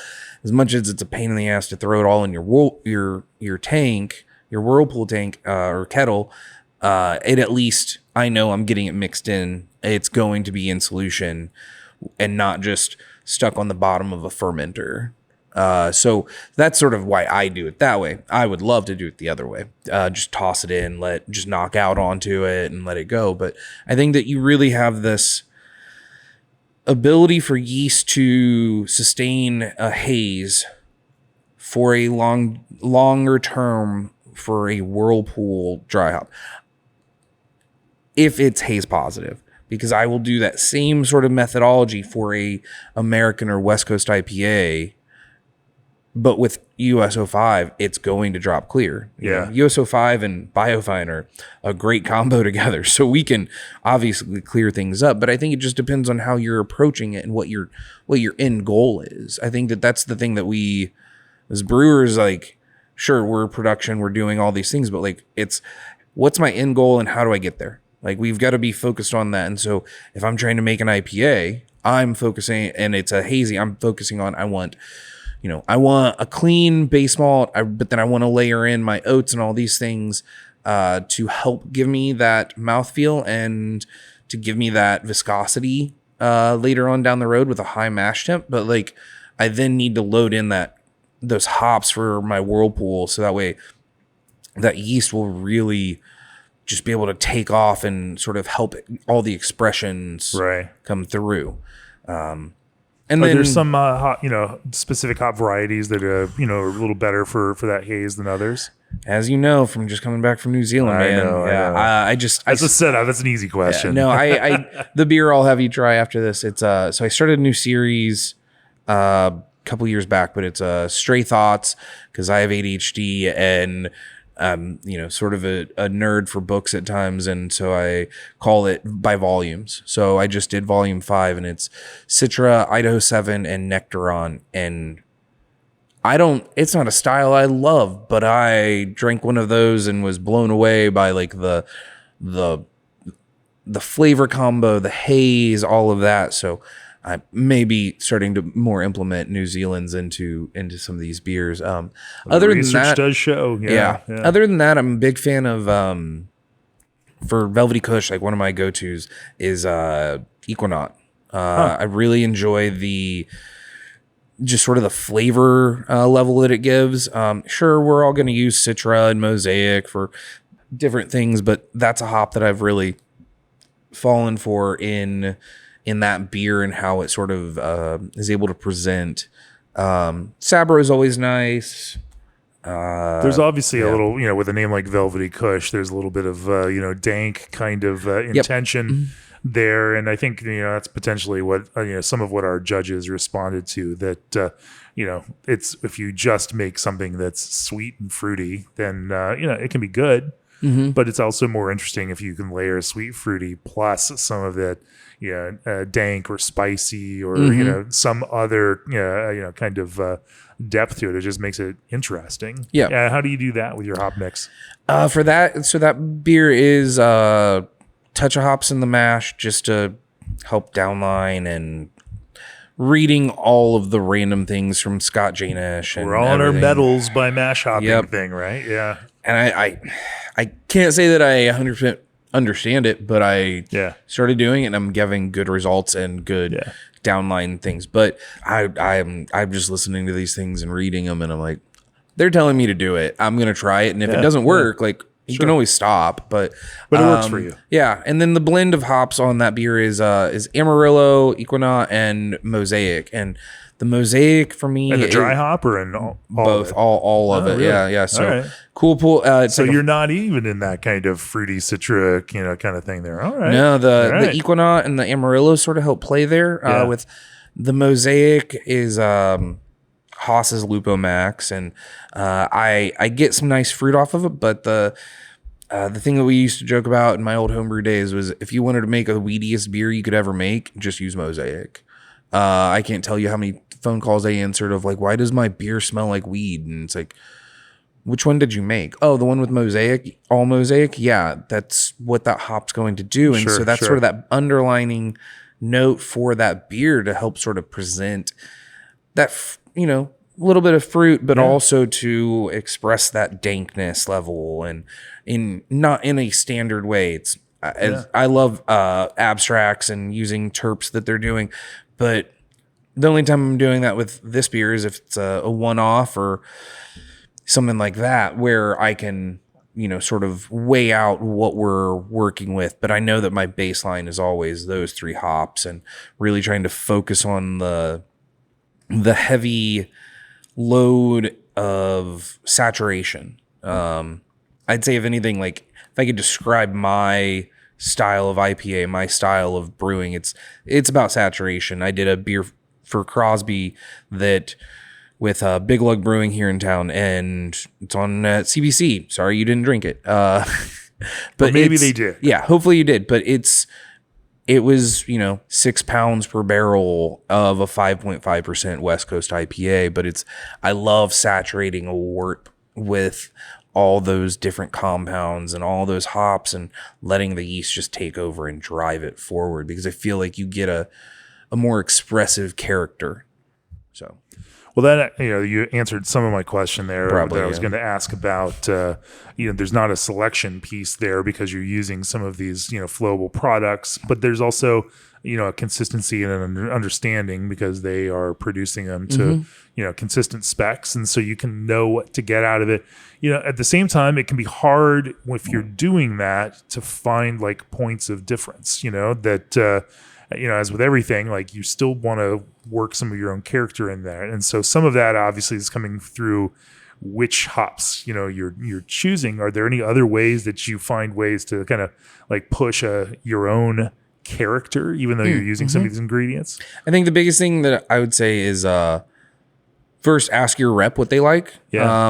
as much as it's a pain in the ass to throw it all in your tank, your whirlpool tank or kettle, it at least I know I'm getting it mixed in. It's going to be in solution and not just stuck on the bottom of a fermenter. So that's sort of why I do it that way. I would love to do it the other way. Just toss it in, just knock out onto it and let it go. But I think that you really have this ability for yeast to sustain a haze for a longer term for a whirlpool dry hop, if it's haze positive. Because I will do that same sort of methodology for a American or West Coast IPA, but with USO5, it's going to drop clear. USO5 and Biofine are a great combo together. So we can obviously clear things up, but I think it just depends on how you're approaching it and what your end goal is. I think that's the thing that we, as brewers, like, sure, we're production, we're doing all these things, but like, it's what's my end goal and how do I get there? Like we've got to be focused on that. And so if I'm trying to make an IPA, I'm focusing, and it's a hazy, I'm focusing on, I want a clean base malt, but then I want to layer in my oats and all these things to help give me that mouthfeel and to give me that viscosity later on down the road with a high mash temp. But like I then need to load in those hops for my whirlpool, so that way that yeast will really just be able to take off and sort of help all the expressions come through. And then there's some hop, specific hop varieties that are a little better for that haze than others. As you know, from just coming back from New Zealand, man. I know. That's a setup. That's an easy question. No, I the beer I'll have you try after this. It's so I started a new series a couple years back, but it's Stray Thoughts, because I have ADHD and sort of a nerd for books at times, and so I call it by volumes. So I just did volume 5, and it's Citra, Idaho 7, and Nectaron. And it's not a style I love, but I drank one of those and was blown away by like the flavor combo, the haze, all of that. So I may be starting to more implement New Zealand's into some of these beers. Other than that, does show. Yeah. Other than that, I'm a big fan of for Velvety Kush. Like one of my go-tos is Equinox. I really enjoy just sort of the flavor level that it gives. Sure, we're all going to use Citra and Mosaic for different things, but that's a hop that I've really fallen for in that beer and how it sort of is able to present. Sabro is always nice. There's obviously a little, with a name like Velvety Kush, there's a little bit of, dank kind of intention there. And I think, that's potentially what, some of what our judges responded to, that, it's, if you just make something that's sweet and fruity, then, it can be good. Mm-hmm. But it's also more interesting if you can layer sweet fruity plus some of that, dank or spicy or some other kind of depth to it. It just makes it interesting. Yeah. How do you do that with your hop mix? For that, so that beer is touch of hops in the mash just to help downline and reading all of the random things from Scott Janish. And we're all on our medals by mash hopping thing, right? Yeah. And I can't say that I 100% understand it, but I started doing it and I'm getting good results and good downline things. But I'm just listening to these things and reading them, and I'm like, they're telling me to do it. I'm gonna try it, and if it doesn't work, like you can always stop. But it works for you. Yeah, and then the blend of hops on that beer is Amarillo, Equinox, and Mosaic, and the Mosaic for me, and the dry hop or in all both, of it? all of it. Really? Yeah. So cool pool. So you're not even in that kind of fruity citric, kind of thing there. All right. No, the Equinox and the Amarillo sort of help play there. With the Mosaic is Haas's Lupo Max, and I get some nice fruit off of it. But the thing that we used to joke about in my old homebrew days was if you wanted to make the weediest beer you could ever make, just use Mosaic. I can't tell you how many phone calls I answered of like, why does my beer smell like weed? And it's like, which one did you make? Oh, the one with Mosaic, all Mosaic. Yeah, that's what that hop's going to do. And so that's sort of that underlining note for that beer to help sort of present that, a little bit of fruit, but also to express that dankness level and not in a standard way. It's I love abstracts and using terps that they're doing, but the only time I'm doing that with this beer is if it's a one-off or something like that, where I can, sort of weigh out what we're working with. But I know that my baseline is always those 3 hops and really trying to focus on the heavy load of saturation. I'd say if anything, like if I could describe my style of IPA, my style of brewing, it's about saturation. I did a beer for Crosby that with Big Lug Brewing here in town, and it's on CBC. Sorry you didn't drink it. But maybe they did. Yeah, hopefully you did. But it was 6 pounds per barrel of a 5.5% West Coast IPA. But I love saturating a wort with all those different compounds and all those hops and letting the yeast just take over and drive it forward, because I feel like you get a more expressive character. So, well, that, you answered some of my question there. Probably, that I was going to ask about. There's not a selection piece there because you're using some of these, flowable products, but there's also, a consistency and an understanding because they are producing them to, consistent specs. And so you can know what to get out of it. At the same time, it can be hard if you're doing that to find like points of difference, that, as with everything, like you still want to work some of your own character in there. And so some of that obviously is coming through which hops, you're choosing. Are there any other ways that you find ways to kind of like push your own character, even though you're using some of these ingredients? I think the biggest thing that I would say is first ask your rep what they like. Yeah.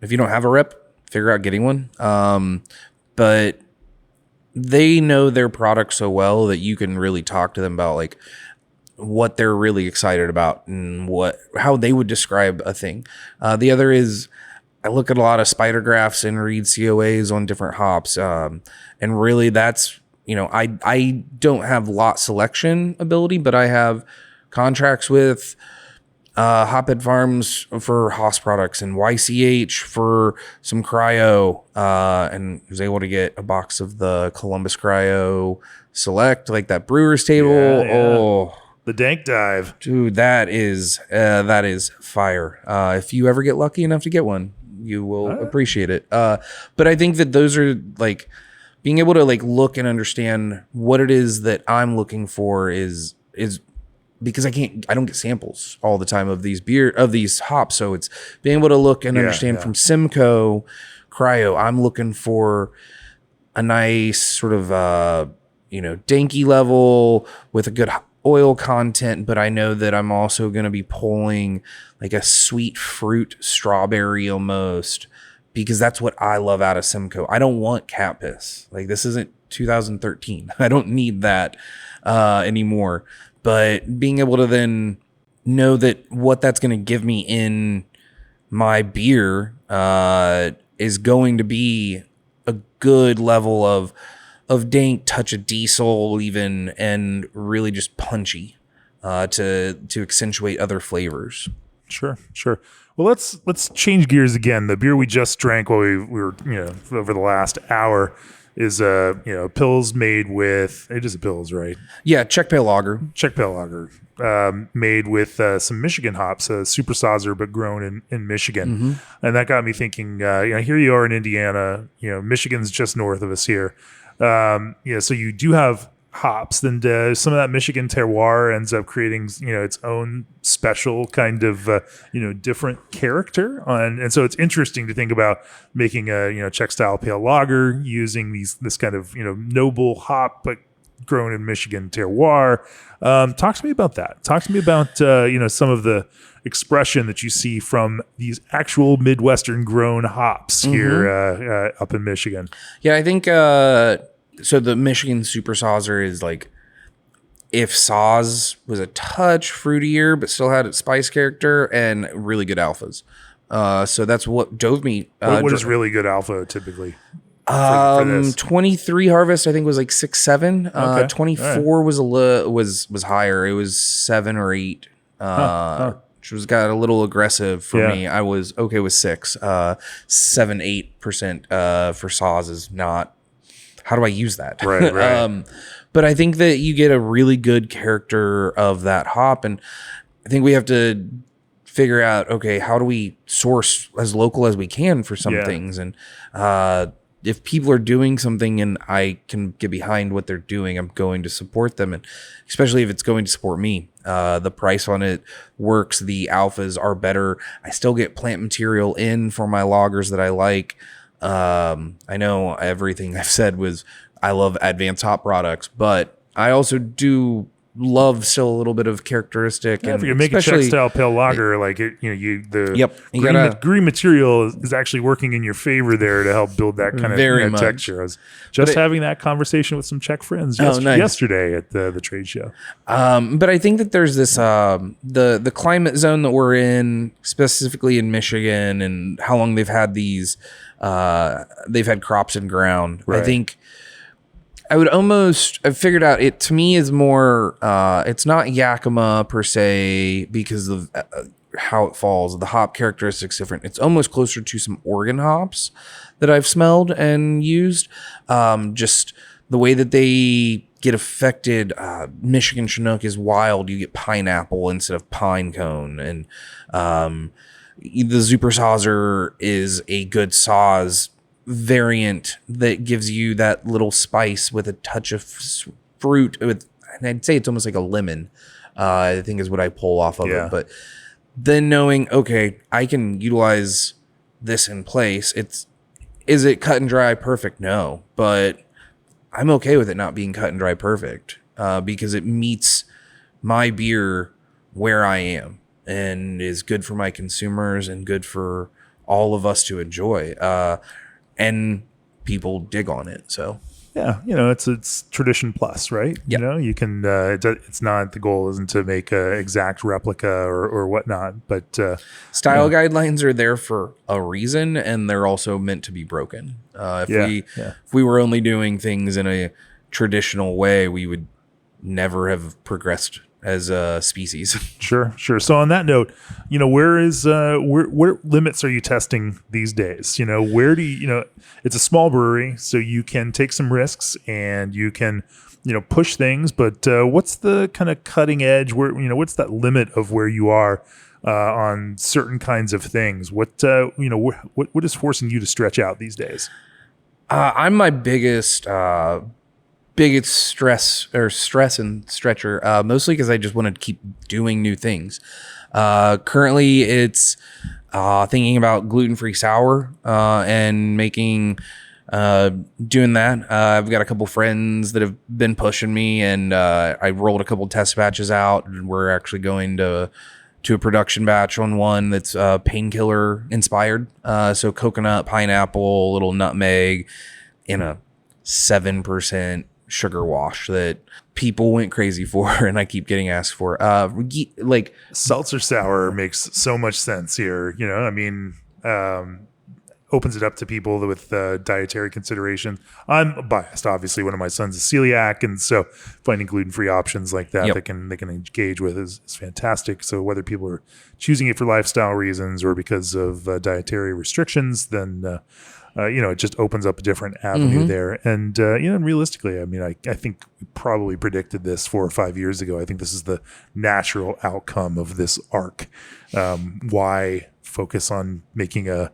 If you don't have a rep, figure out getting one. But they know their product so well that you can really talk to them about like what they're really excited about and how they would describe a thing. The other is I look at a lot of spider graphs and read COAs on different hops. And really that's, I don't have lot selection ability, but I have contracts with Hophead Farms for Haas products and YCH for some cryo, and was able to get a box of the Columbus Cryo Select, like that brewer's table. Yeah. Oh, The dank dive. dude, that is fire. If you ever get lucky enough to get one, you will appreciate it. But I think that those are like being able to like look and understand what it is that I'm looking for is because I don't get samples all the time of these hops. So it's being able to look and understand from Simcoe Cryo. I'm looking for a nice sort of, danky level with a good oil content, but I know that I'm also going to be pulling like a sweet fruit strawberry almost, because that's what I love out of Simcoe. I don't want cat piss. Like this isn't 2013. I don't need that anymore. But being able to then know that what that's going to give me in my beer is going to be a good level of dank, touch of diesel even, and really just punchy to accentuate other flavors. Sure. Well, let's change gears again. The beer we just drank while we were, over the last hour is Pils made with, it is a Pils, right? Yeah, Czech Pale Lager. Made with some Michigan hops, Super Sauzer, but grown in Michigan. Mm-hmm. And that got me thinking, here you are in Indiana, Michigan's just north of us here. So you do have hops, then some of that Michigan terroir ends up creating, its own special kind of, different character and so it's interesting to think about making a, Czech style pale lager using this kind of, noble hop, but grown in Michigan terroir. Talk to me about that. Talk to me about, some of the expression that you see from these actual Midwestern grown hops here up in Michigan. Yeah, I think so the Michigan Super Sauzer is like if Saaz was a touch fruitier but still had its spice character and really good alphas. So that's what drove me. What is really good alpha typically? For this? 23 harvest I think was like 6-7. Okay. 24 was was higher. It was 7 or 8. Which was got a little aggressive for me. I was okay with 6. 7-8% for Saaz is not. How do I use that? Right. But I think that you get a really good character of that hop, and I think we have to figure out, okay, how do we source as local as we can for some things? And if people are doing something and I can get behind what they're doing, I'm going to support them, and especially if it's going to support me. The price on it works. The alphas are better. I still get plant material in for my lagers that I like. I know everything I've said was I love advanced hop products, but I also do love still a little bit of characteristic. Yeah, and if you make a Czech style pale lager, like it, the green material is actually working in your favor there to help build that kind of texture. I was just having that conversation with some Czech friends yesterday at the trade show. But I think that there's this the climate zone that we're in, specifically in Michigan, and how long they've had crops in ground. Right. I think I've figured out it to me is more, it's not Yakima per se because of how it falls. The hop characteristics different. It's almost closer to some Oregon hops that I've smelled and used. Just the way that they get affected. Michigan Chinook is wild. You get pineapple instead of pine cone. And the Super Sauzer is a good Saaz variant that gives you that little spice with a touch of fruit and I'd say it's almost like a lemon, I think is what I pull off of it. But then knowing, okay, I can utilize this in place. Is it cut and dry perfect? No, but I'm okay with it not being cut and dry perfect, because it meets my beer where I am and is good for my consumers and good for all of us to enjoy. And people dig on it. So yeah, it's tradition plus, right? Yep. You can. It's not, the goal isn't to make a exact replica or whatnot, but style guidelines are there for a reason, and they're also meant to be broken. If we were only doing things in a traditional way, we would never have progressed as a species. Sure. So on that note, where limits are you testing these days? Where do you, it's a small brewery, so you can take some risks and you can, push things, but what's the kind of cutting edge where, what's that limit of where you are on certain kinds of things? What is forcing you to stretch out these days? I'm my biggest stress and stretcher, mostly because I just want to keep doing new things. Currently it's thinking about gluten-free sour and making doing that. I've got a couple friends that have been pushing me, and I rolled a couple test batches out, and we're actually going to a production batch on one that's painkiller inspired. So coconut, pineapple, a little nutmeg in a 7% sugar wash that people went crazy for, and I keep getting asked for. Like seltzer sour makes so much sense here. Opens it up to people with dietary consideration. I'm biased, obviously. One of my sons is celiac, and so finding gluten-free options like that they can engage with is fantastic. So whether people are choosing it for lifestyle reasons or because of dietary restrictions, then it just opens up a different avenue there. And, and realistically, I think we probably predicted this 4 or 5 years ago. I think this is the natural outcome of this arc. Why focus on making a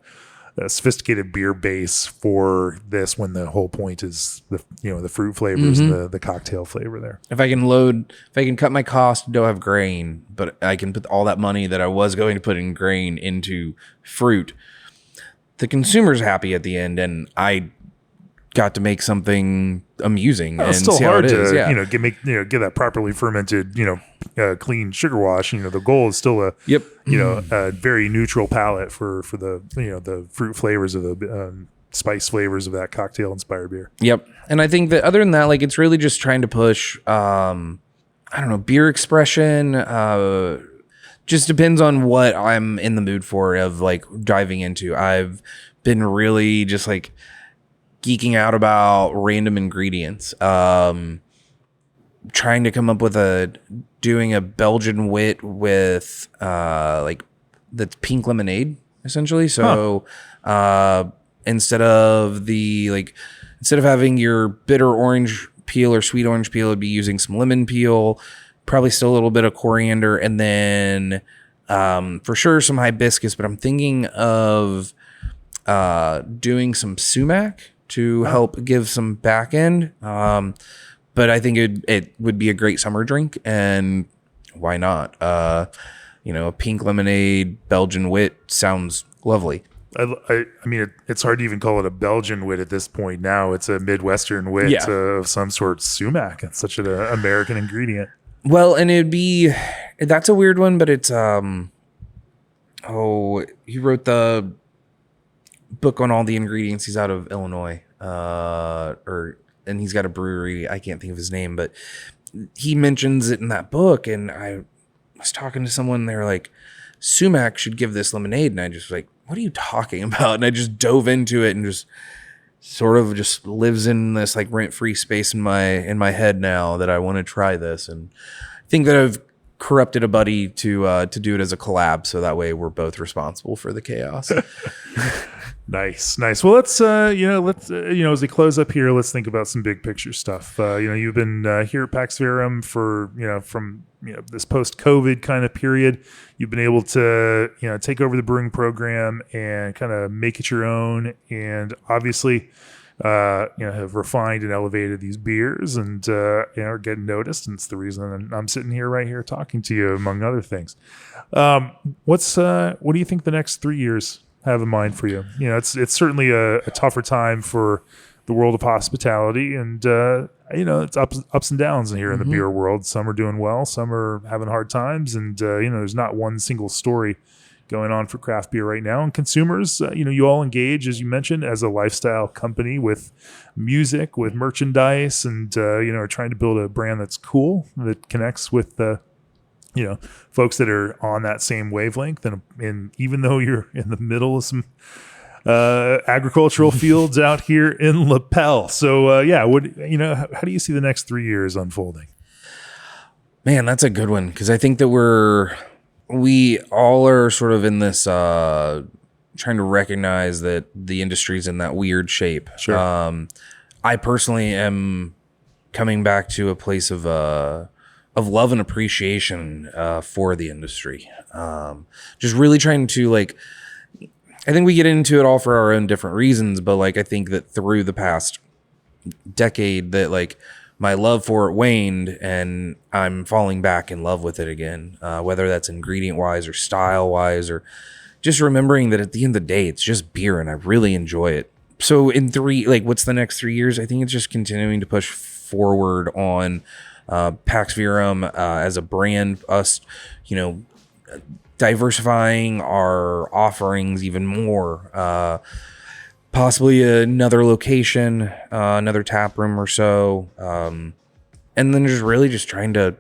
sophisticated beer base for this when the whole point is the fruit flavors and the cocktail flavor there? If I can cut my cost, don't have grain, but I can put all that money that I was going to put in grain into fruit, the consumer's happy at the end, and I got to make something amusing. It's and still see hard how it is. to get that properly fermented, clean sugar wash. The goal is still a very neutral palate for the the fruit flavors of the spice flavors of that cocktail inspired beer. Yep. And I think that other than that, like, it's really just trying to push beer expression. Just depends on what I'm in the mood for of like diving into. I've been really just like geeking out about random ingredients. Trying to come up with doing a Belgian wit with that's pink lemonade essentially. So instead of having your bitter orange peel or sweet orange peel, it'd be using some lemon peel. Probably still a little bit of coriander, and then for sure some hibiscus, but I'm thinking of doing some sumac to help give some back end. But I think it would be a great summer drink, and why not? A pink lemonade Belgian wit sounds lovely. I mean, it's hard to even call it a Belgian wit at this point. Now it's a Midwestern wit of some sort. Sumac. It's such an American ingredient. Well, and that's a weird one, but it's, he wrote the book on all the ingredients. He's out of Illinois, and he's got a brewery. I can't think of his name, but he mentions it in that book. And I was talking to someone, they're like, sumac should give this lemonade. And I just like, what are you talking about? And I just dove into it and just sort of just lives in this like rent-free space in my head now that I want to try this. And I think that I've corrupted a buddy to do it as a collab, so that way we're both responsible for the chaos. Nice. Well, let's as we close up here, let's think about some big picture stuff. You've been here at Pax Verum for from this post-COVID kind of period. You've been able to take over the brewing program and kind of make it your own, and obviously have refined and elevated these beers, and are getting noticed. And it's the reason I'm sitting here right here talking to you, among other things. What do you think the next 3 years have in mind for you? It's certainly a tougher time for the world of hospitality, and it's ups and downs in here in the beer world. Some are doing well, some are having hard times, and there's not one single story going on for craft beer right now. And consumers, you all engage, as you mentioned, as a lifestyle company with music, with merchandise, and are trying to build a brand that's cool, that connects with folks that are on that same wavelength. And even though you're in the middle of some agricultural fields out here in Lapel. So how do you see the next 3 years unfolding? Man, that's a good one, because I think that we all are sort of in this trying to recognize that the industry's in that weird shape. Sure. I personally am coming back to a place of love and appreciation for the industry. Just really trying to I think we get into it all for our own different reasons, but I think that through the past decade that my love for it waned, and I'm falling back in love with it again, whether that's ingredient wise or style wise, or just remembering that at the end of the day, it's just beer and I really enjoy it. So in what's the next 3 years? I think it's just continuing to push forward on Pax Verum as a brand, us, diversifying our offerings even more, possibly another location, another tap room or so, and then just trying to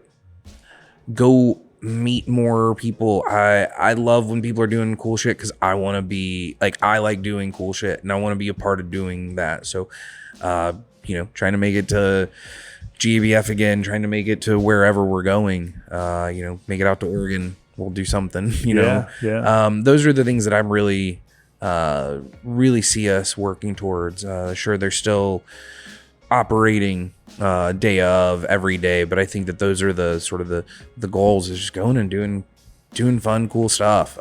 go meet more people. I love when people are doing cool shit, because I want to be I like doing cool shit, and I want to be a part of doing that. So trying to make it to GABF again, trying to make it to wherever we're going, make it out to Oregon. We'll do something, those are the things that I'm really see us working towards. Sure, they're still operating day of every day, but I think that those are the sort of the goals, is just going and doing fun, cool stuff.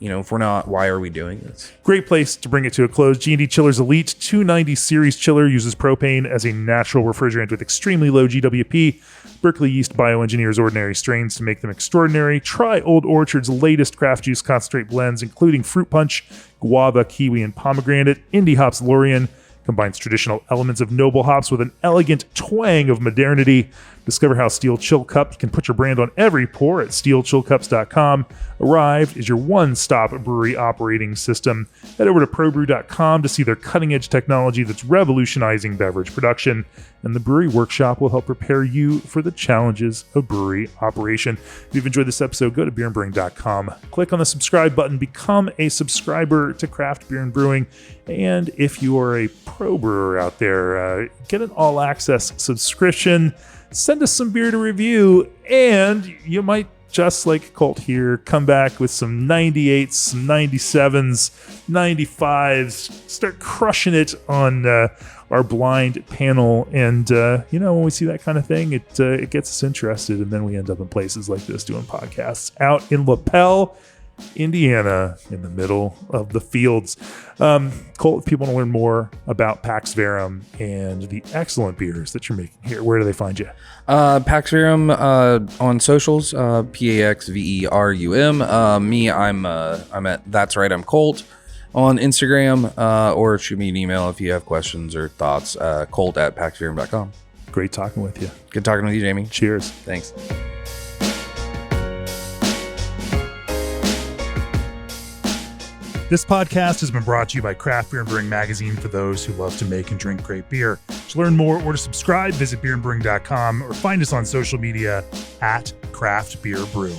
If we're not, why are we doing this? Great place to bring it to a close. G&D Chiller's Elite 290 Series Chiller uses propane as a natural refrigerant with extremely low GWP. Berkeley yeast bioengineers ordinary strains to make them extraordinary. Try Old Orchard's latest craft juice concentrate blends, including fruit punch, guava, kiwi, and pomegranate. Indie Hops Lorien combines traditional elements of noble hops with an elegant twang of modernity. Discover how Steel Chill Cups can put your brand on every pour at steelchillcups.com. Arrived is your one-stop brewery operating system. Head over to probrew.com to see their cutting-edge technology that's revolutionizing beverage production. And the Brewery Workshop will help prepare you for the challenges of brewery operation. If you've enjoyed this episode, go to beerandbrewing.com. Click on the subscribe button. Become a subscriber to Craft Beer and Brewing. And if you are a pro brewer out there, get an all-access subscription. Send us some beer to review, and you might, just like Colt here, come back with some 98s, some 97s, 95s, start crushing it on our blind panel. And, when we see that kind of thing, it gets us interested, and then we end up in places like this doing podcasts out in Lapel, Indiana, in the middle of the fields. Colt, if people want to learn more about Pax Verum and the excellent beers that you're making here, where do they find you? Pax Verum on socials, PAXVERUM. Me, I'm at That's Right, I'm Colt on Instagram, or shoot me an email if you have questions or thoughts. Colt at paxverum.com. Great talking with you. Good talking with you, Jamie. Cheers. Thanks. This podcast has been brought to you by Craft Beer and Brewing Magazine for those who love to make and drink great beer. To learn more or to subscribe, visit beerandbrewing.com or find us on social media at Craft Beer Brew.